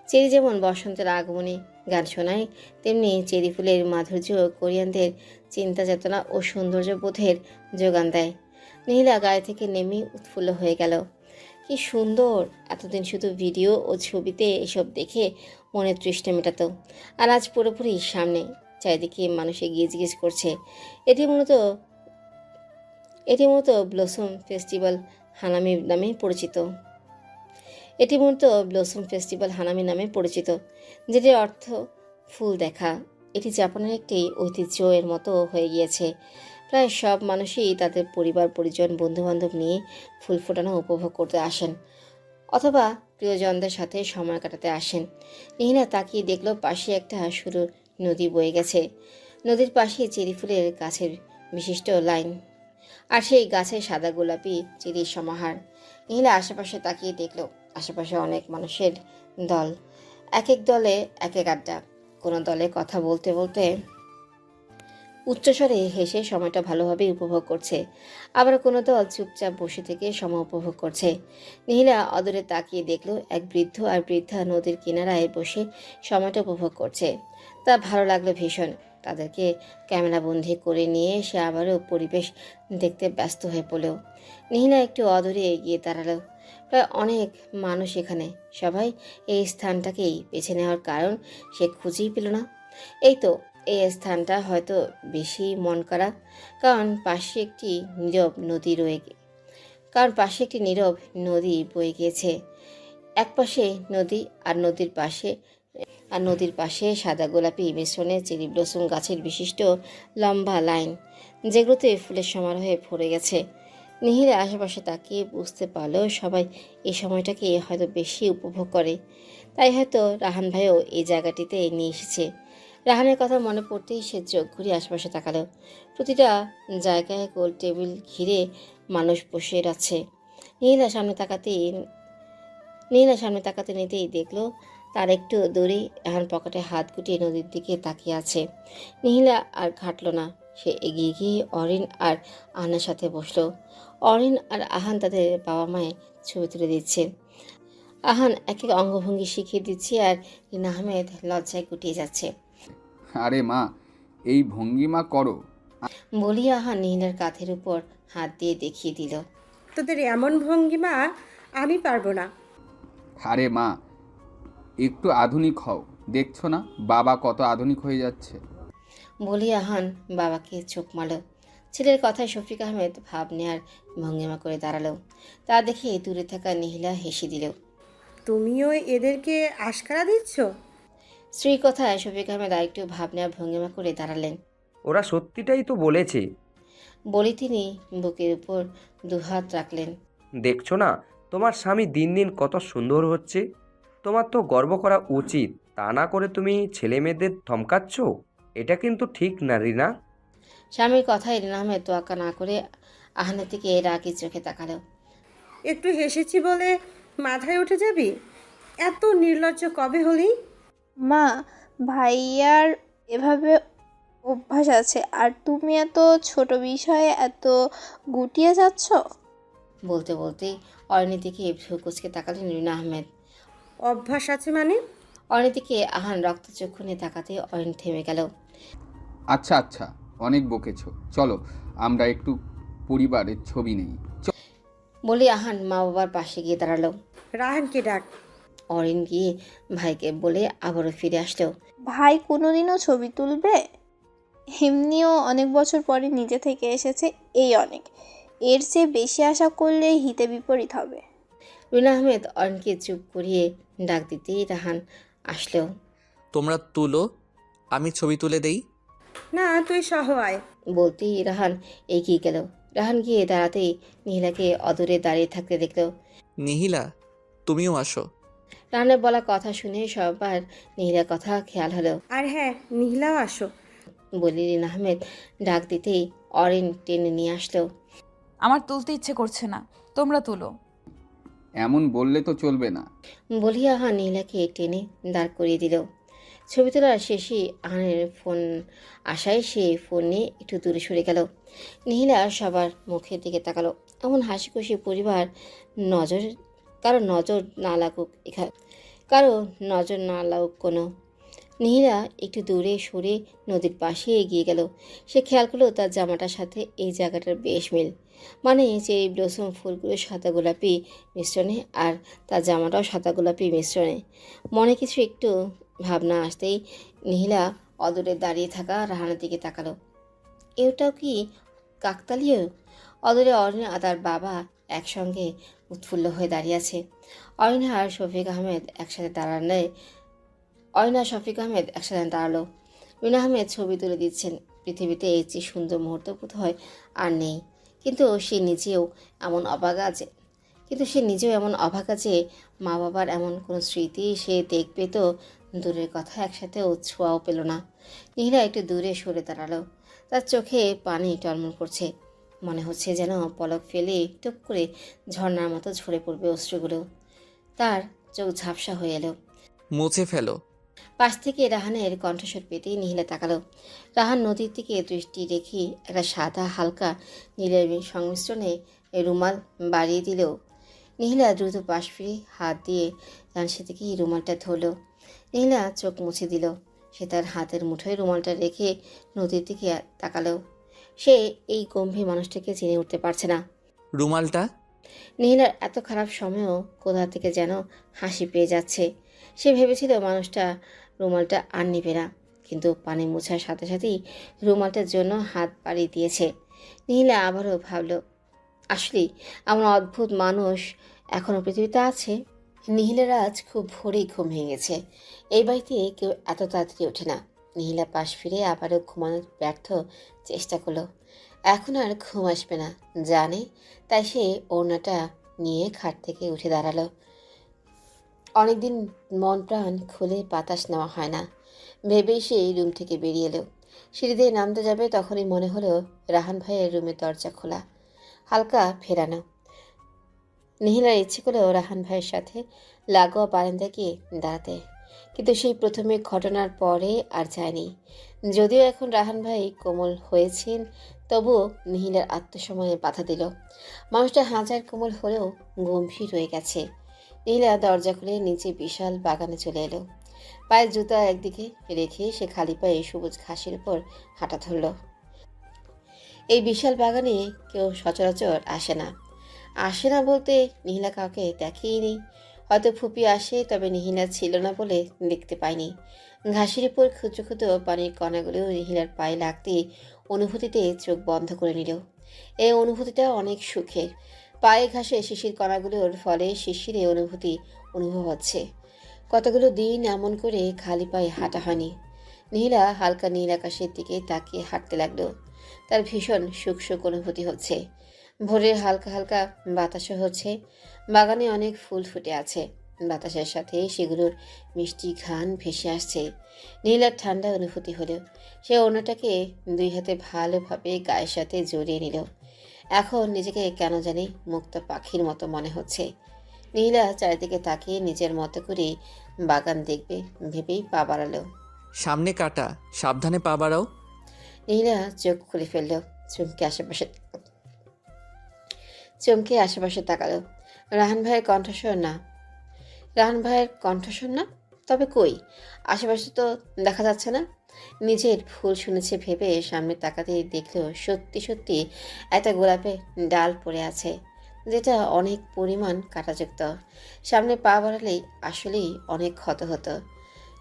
চেরি যেমন বসন্তের আগমনে গান শোনায়, তেমনি চেরি ফুলের মাধুর্য কোরিয়ানদের চিন্তা চেতনা ও সৌন্দর্য বোধের যোগান দেয়। নীলা গায়ে থেকে নেমে উৎফুল্ল হয়ে গেল। কি সুন্দর! এতদিন শুধু ভিডিও ও ছবিতে এসব দেখে মনের তৃষ্ণা মেটাতো, আর আজ পুরোপুরি সামনে। চারিদিকে মানুষ এগিয়ে জিজ্ঞেস করছে। এটি মূলত ব্লসম ফেস্টিভ্যাল হানামি নামে পরিচিত, যেটির অর্থ ফুল দেখা। এটি জাপানের একটি ঐতিহ্য এর মতো হয়ে গিয়েছে। প্রায় সব মানুষই তাদের পরিবার, পরিজন, বন্ধুবান্ধব নিয়ে ফুল ফোটানো উপভোগ করতে আসেন, অথবা প্রিয়জনদের সাথে সময় কাটাতে আসেন। নীলা তাকিয়ে দেখলো পাশে একটা সরু নদী বয়ে গেছে। নদীর পাশে চেরি ফুলের গাছের বিশিষ্ট লাইন, আর সেই গাছে সাদা গোলাপি চেরির সমাহার। নীলা আশেপাশে তাকিয়ে দেখলো আশেপাশে অনেক মানুষের দল। এক এক দলে এক এক আড্ডা। কোনো দলে কথা বলতে বলতে উচ্চস্বরে হেসে সময়টা ভালোভাবে উপভোগ করছে, আবার কোনো দল চুপচাপ বসে থেকে সময় উপভোগ করছে। নীলা অদূরে তাকিয়ে দেখলো এক বৃদ্ধ আর বৃদ্ধা নদীর কিনারায় বসে সময়টা উপভোগ করছে। তা ভালো লাগলো ভীষণ। তাদেরকে ক্যামেরাবন্দি করে নিয়ে সে আবারও পরিবেশ দেখতে ব্যস্ত হয়ে পড়ল। নীলা একটু অদূরে এগিয়ে দাঁড়ালো। প্রায় অনেক মানুষ এখানে। সবাই এই স্থানটাকেই বেছে নেওয়ার কারণ সে খুঁজেই পেল না। এই তো, এই স্থানটা হয়তো বেশি মন করা, কারণ পাশে একটি নীরব নদী বয়ে গিয়েছে। একপাশে নদী আর নদীর পাশে সাদা গোলাপি মিশ্রণে চেরি ব্লসম গাছের বিশিষ্ট লম্বা লাইন, যেগুলোতে ফুলের সমারোহে ভরে গেছে। নীলা আশেপাশে তাকিয়ে বুঝতে পারল সবাই এই সময়টাকে হয়তো বেশি উপভোগ করে, তাই হয়তো রাহান ভাইও এই জায়গাটিতে নিয়ে এসেছে। রাহানের কথা মনে পড়তেই সে চোখ ঘুরিয়ে আশেপাশে তাকালো। প্রতিটা জায়গায় গোল টেবিল ঘিরে মানুষ বসে আছে। নীলা সামনে তাকাতে নিতেই দেখলো তার একটু দূরেই রাহান পকেটে হাত গুটিয়ে নদীর দিকে তাকিয়ে আছে। নীলা আর ঘাটল না, সে এগিয়ে গিয়ে অরিন আর আহানের সাথে বসলো। অরিন আর আহান তাদের বাবা মায়ের ছবি তুলে দিচ্ছে। আহান এক এক অঙ্গভঙ্গি শিখিয়ে দিচ্ছে, আর রিনা আহমেদ লজ্জায় গুটিয়ে যাচ্ছে। আরে মা, এই ভঙ্গিমা করো। বলি আহান নীলার কাঁধের উপর হাত দিয়ে দেখিয়ে দিল। তোদের এমন ভঙ্গিমা আমি পারবো না। আরে মা, একটু আধুনিক হও, দেখছো না বাবা কত আধুনিক হয়ে যাচ্ছে। বলি আহান বাবাকে চোখ মারল। ছেলের কথায় শফিক আহমেদ ভাব নেয়ার ভঙ্গিমা করে দাঁড়ালো। তা দেখে দূরে থাকা নীলা হেসে দিল। তুমিও এদেরকে আশকারা দিচ্ছ? স্ত্রীর কথায় শফিক আহমেদ আরেকটু ভাব নেওয়ার ভঙ্গিমা করে দাঁড়ালেন। ওরা সত্যিটাই তো বলেছে। বলি তিনি বুকের উপর দুহাত রাখলেন। দেখছো না তোমার স্বামী দিন দিন কত সুন্দর হচ্ছে। তোমার তো গর্ব করা উচিত, তা না করে তুমি ছেলে মেয়েদের ধমকাচ্ছ। এটা কিন্তু ঠিক না রিনা। স্বামীর কথায় রিনা আহমেদ তোয়াক্কা না করে আহানের দিকে রাগি চোখে তাকালো। একটু হেসেছি বলে মাথায় উঠে যাবি? এত নির্লজ্জ কবে হলি? মা, ভাইয়ার এভাবে অভ্যাস আছে আর তুমি এত ছোট বিষয়ে এত গুটিয়ে যাচ্ছ। বলতে বলতেই অরণির দিকে ভ্রু কুচকে তাকালেন রিনা আহমেদ। অভ্যাস আছে মানে? অরণির দিকে আহান রক্তচক্ষু নিয়ে তাকাতে অরণি থেমে গেল। আচ্ছা আচ্ছা, অনেক বকেছো, চলো আমরা একটু পরিবারের ছবি নেই। বলি আহান মা বাবার পাশে গিয়ে দাঁড়ালো। রাহানকে ডাক। অরিন গিয়ে ভাইকে বলে আবারও ফিরে আসলো। ভাই কোনোদিনও ছবি তুলবে? এমনিও অনেক বছর পরে নিজে থেকে এসেছে, এই অনেক। এর চেয়ে বেশি আশা করলে হিতে বিপরীত হবে। রিনা আহমেদ অরিনকে চুপ করিয়ে ডাক দিতেই রাহান আসলো। তোমরা তুলো, আমি ছবি তুলে দেই। না, তুই সহ আয়। বলতেই রাহান এগিয়ে গেল। রাহান গিয়ে দাঁড়াতেই নিহিলাকে অদূরে দাঁড়িয়ে থাকতে দেখলো। নিহিলা, তুমিও আসো। রাহানের বলা কথা শুনে সবার নিহিলার কথা খেয়াল হলো। আর হ্যাঁ, নিহিলাও আসো। বলি রিনা আহমেদ ডাক দিতেই অরিন টেনে নিয়ে আসলো। আমার তুলতে ইচ্ছে করছে না, তোমরা তুলো। এমন বললে তো চলবে না। বলি আহান নীলাকে টেনে দাঁড় করিয়ে দিল। ছবি তোলার শেষে আহানের ফোন আসায় সে ফোন নিয়ে একটু দূরে সরে গেল। নীলা সবার মুখের দিকে তাকালো। এমন হাসি খুশি পরিবার নজর কারো নজর না লাগুক কোনো। নীলা একটু দূরে সরে নদীর পাশে এগিয়ে গেল। সে খেয়াল করলো তার জামাটার সাথে এই জায়গাটার বেশ মিল, মানে চেরি ব্লসম ফুলগুলো সাদা গোলাপি মিশ্রণে আর তার জামাটাও সাদা গোলাপি মিশ্রণে। মনে কিছু একটু ভাবনা আসতেই নীলা অদূরে দাঁড়িয়ে থাকা রাহানের দিকে তাকালো। এটাও কি কাকতালীয়? অদূরে অরিন আর তার বাবা একসঙ্গে উৎফুল্ল হয়ে দাঁড়িয়ে আছে। অরিন আর শফিক আহমেদ একসাথে দাঁড়ালো। রিনা আহমেদ ছবি তুলে দিচ্ছেন। পৃথিবীতে এর চেয়ে সুন্দর মুহূর্ত বোধ হয় আর নেই। কিন্তু সে নিজেও এমন অভাগা যে মা বাবার এমন কোনো স্মৃতি সে দেখবে তো দূরের কথা, একসাথেও ছোঁয়াও পেল না। নীলা একটু দূরে সরে দাঁড়ালো। তার চোখে পানি টলমল করছে। মনে হচ্ছে যেন পলক ফেলে টুপ করে ঝর্ণার মতো ঝরে পড়বে অশ্রুগুলো। তার চোখ ঝাপসা হয়ে এলো। মুছে ফেলো। পাশ থেকে রাহানের কণ্ঠস্বর পেতেই নীলা তাকালো। রাহান নদীর দিকে দৃষ্টি রেখে একটা সাদা হালকা নীলের সংমিশ্রণে রুমাল বাড়িয়ে দিল। নীলা দ্রুত পাশ ফিরে হাত দিয়ে রানসে থেকে রুমালটা ধরল। নীলা চোখ মুছে দিল। সে তার হাতের মুঠোয় রুমালটা রেখে নদীর দিকে তাকালো। সে এই গম্ভীর মানুষটাকে চিনে উঠতে পারছে না। রুমালটা? নীলার এত খারাপ সময়েও কোথা থেকে যেন হাসি পেয়ে যাচ্ছে। সে ভেবেছিল মানুষটা রুমালটা আর নিবে না, কিন্তু পানি মোছার সাথে সাথেই রুমালটার জন্য হাত বাড়িয়ে দিয়েছে। নীলা আবারও ভাবল, আসলেই এমন অদ্ভুত মানুষ এখনও পৃথিবীতে আছে। নীলার আজ খুব ভোরেই ঘুম ভেঙে গেছে। এই বাড়িতে কেউ এত তাড়াতাড়ি ওঠে না। নীলা পাশ ফিরে আবারও ঘুমানোর ব্যর্থ চেষ্টা করলো। এখন আর ঘুম আসবে না জানে, তাই সে ওড়নাটা নিয়ে খাট থেকে উঠে দাঁড়ালো। অনেকদিন মন প্রাণ খুলে বাতাস নেওয়া হয় না ভেবেই সে রুম থেকে বেরিয়ে এলো। সিঁড়ি দিয়ে নামতে যাবে তখনই মনে হলো রাহান ভাইয়ের রুমের দরজা খোলা, হালকা ফেরানো। নীলার ইচ্ছে করলো রাহান ভাইয়ের সাথে লাগোয়া বারান্দায় গিয়ে দাঁড়াতে, কিন্তু সেই প্রথমে ঘটনার পরে আর যায়নি। যদিও এখন রাহান ভাই কোমল হয়েছেন, তবুও নীলার আত্মসময়ে বাধা দিল। মানুষটা হাজার কোমল হলেও গম্ভীর হয়ে গেছে। নীলা দরজা খুলে নিচে বিশাল বাগানে চলে এলো। পায়ের জুতা একদিকে রেখে সে খালি পায়ে সবুজ ঘাসের উপর হাঁটা ধরল। এই বিশাল বাগানে কেউ সচরাচর আসে না বলতে নিহিলা কাউকে দেখেইনি। হয়তো ফুপি আসে, তবে নিহিলা ছিল না বলে দেখতে পাইনি। ঘাসের উপর ক্ষুদ্র ক্ষুদ্র পানির কণাগুলো নিহিলার পায়ে লাগতে অনুভূতিতে চোখ বন্ধ করে নিল। এই অনুভূতিটা অনেক সুখের। পায়ে ঘাসে শিশির কণাগুলোর ফলে শিশিরে অনুভব হচ্ছে। কতগুলো দিন এমন করে খালি পায়ে হাঁটা হয়নি। নীলা হালকা নীল আকাশের দিকে তাকিয়ে হাঁটতে লাগলো। তার ভীষণ সুখ সুখ অনুভূতি হচ্ছে। ভোরের হালকা হালকা বাতাসও হচ্ছে। বাগানে অনেক ফুল ফুটে আছে। বাতাসের সাথে সেগুলোর মিষ্টি ঘ্রাণ ভেসে আসছে। নীলার ঠান্ডা অনুভূতি হলো। সে ওড়নাটাকে দুই হাতে ভালোভাবে গায়ের সাথে জড়িয়ে নিল। এখন নিজেকে কেন জানি মুক্ত পাখির মতো মনে হচ্ছে। নীলা চারিদিকে তাকিয়ে নিজের মতো করে বাগান দেখবে ভেবেই পা বাড়ালো। সামনে কাটা, সাবধানে পা বাড়াও। নীলা চোখ খুলে ফেলল। চমকে আশেপাশে তাকালো। রাহান ভাইয়ের কণ্ঠস্বর না। তবে কই, আশেপাশে তো দেখা যাচ্ছে না। নিজের ভুল শুনেছে ভেবে সামনে তাকাতে দেখলেও সত্যি সত্যি একটা গোলাপের ডাল পড়ে আছে, যেটা অনেক পরিমাণ কাঁটাযুক্ত। সামনে পা বাড়ালেই আসলেই অনেক ক্ষত হতো।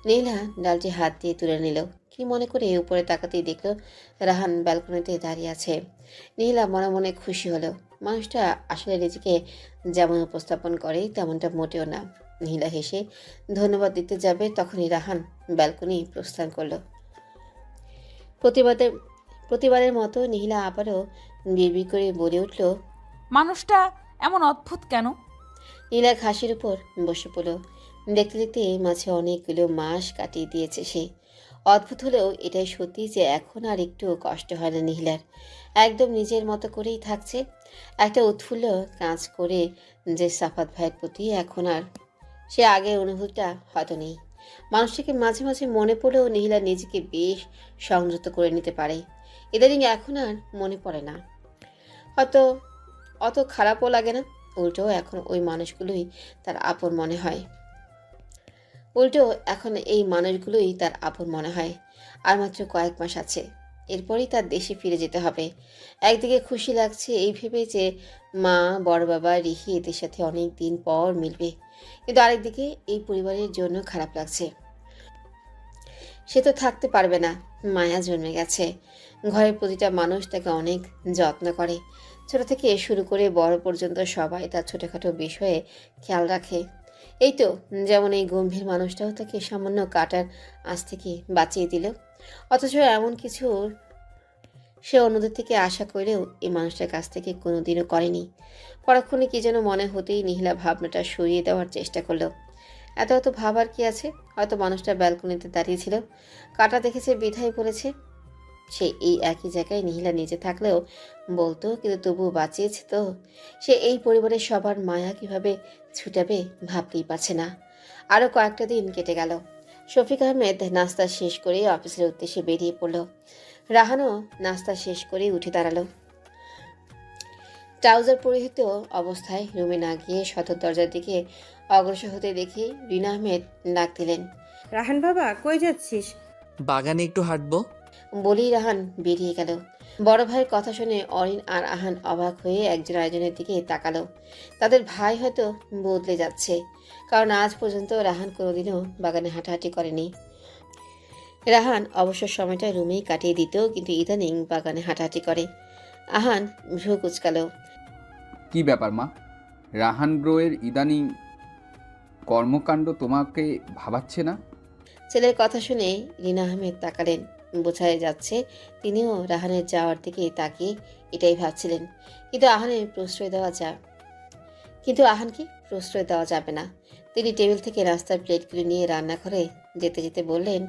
নীলা ডালটি হাত দিয়ে তুলে নিল। কি মনে করে উপরে তাকাতেই দেখলো রাহান ব্যালকনিতে দাঁড়িয়ে আছে। নীলা মনে মনে খুশি হলো। মানুষটা আসলে নিজেকে যেমন উপস্থাপন করে তেমনটা মোটেও না। নীলা হেসে ধন্যবাদ দিতে যাবে, তখনই রাহান ব্যালকনি প্রস্থান করলো। প্রতিবারের মতো নীলা আবারও বিড়বিড় করে বলে উঠল, মানুষটা এমন অদ্ভুত কেন? নীলা ঘাসের উপর বসে পড়ল। দেখতে দেখতে মাঝে অনেকগুলো মাস কাটিয়ে দিয়েছে সে। অদ্ভুত হলেও এটাই সত্যি যে এখন আর একটু কষ্ট হয় না নীলার। একদম নিজের মতো করেই থাকছে। একটা উৎফুল্ল কাজ করে যে সাফাত ভাইয়ের প্রতি এখন আর সে আগের অনুভূতিটা হয়তো নেই। মানুষটাকে মাঝে মাঝে মনে পড়লেও নীলা নিজেকে বেশ সংযত করে নিতে পারে। ইদানিং এখন আর মনে পড়ে না, হয়তো অত খারাপও লাগে না। উল্টো এখন ওই মানুষগুলোই তার আপন মনে হয়। আর মাত্র কয়েক মাস আছে, এরপরই তার দেশে ফিরে যেতে হবে। একদিকে খুশি লাগছে এই ভেবে যে মা, বড় বাবা, রিহি এদের সাথে অনেক দিন পর মিলবে, কিন্তু আরেকদিকে এই পরিবারের জন্য খারাপ লাগছে। সে তো থাকতে পারবে না। মায়া জন্মে গেছে। ঘরের প্রতিটা মানুষ তাকে অনেক যত্ন করে। ছোট থেকে শুরু করে বড় পর্যন্ত সবাই তার ছোটোখাটো বিষয়ে খেয়াল রাখে। এই তো যেমন এই গম্ভীর মানুষটাও তাকে সামান্য কাটার আঁচ থেকে বাঁচিয়ে দিল। অথচ এমন কিছু সে অন্যদের থেকে আশা করেও এই মানুষটার কাছ থেকে কোনোদিনও করেনি। পরক্ষণে কি যেন মনে হতেই নীলা ভাবনাটা সরিয়ে দেওয়ার চেষ্টা করলো। এত ভাবার কি আছে? হয়তো মানুষটা ব্যালকনিতে দাঁড়িয়েছিল, কাটা দেখেছে বিধায় বলেছে। সে এই একই জায়গায় নীলা নিজে থাকলেও বলতো, কিন্তু তবুও বাঁচিয়েছে তো। সে এই পরিবারের সবার মায়া কিভাবে ছুটাবে ভাবতেই পারছে না। আরও কয়েকটা দিন কেটে গেল। শফিক আহমেদ নাস্তা শেষ করে অফিসের উদ্দেশ্যে বেরিয়ে পড়ল। রাহানও নাস্তা শেষ করে উঠে দাঁড়ালো। ট্রাউজার পরিহিত অবস্থায় রুমে না গিয়ে সদর দরজার দিকে অগ্রসর হতে দেখে রিনা আহমেদ ডাক দিলেন, রাহান বাবা, কই যাচ্ছিস? বাগানে একটু হাঁটবো। বলেই রাহান বেরিয়ে গেল। বড় ভাইয়ের কথা শুনে অরিন আর আহান অবাক হয়ে একজন আরেকজনের দিকে তাকালো। তাদের ভাই হয়তো বদলে যাচ্ছে, কারণ আজ পর্যন্ত রাহান কোনোদিনও বাগানে হাঁটাহাঁটি করেনি। রাহান অবসর সময়টা রুমেই কাটিয়ে দিত, কিন্তু ইদানিং বাগানে হাঁটাহাঁটি করে। আহান ভ্রু কুচকালো। কি ব্যাপার মা? রাহান ব্রোয়ের ইদানিং কর্মকাণ্ড তোমাকে ভাবাচ্ছে না? ছেলের কথা শুনে রিনা আহমেদ তাকালেন। বোঝাই যাচ্ছে তিনিও রাহানের যাওয়ার দিকে তাকিয়ে এটাই ভাবছিলেন। কিন্তু আহানকে প্রশ্রয় দেওয়া যাবে না। তিনি টেবিল থেকে নাস্তার প্লেটগুলি নিয়ে রান্নাঘরে যেতে যেতে বললেন,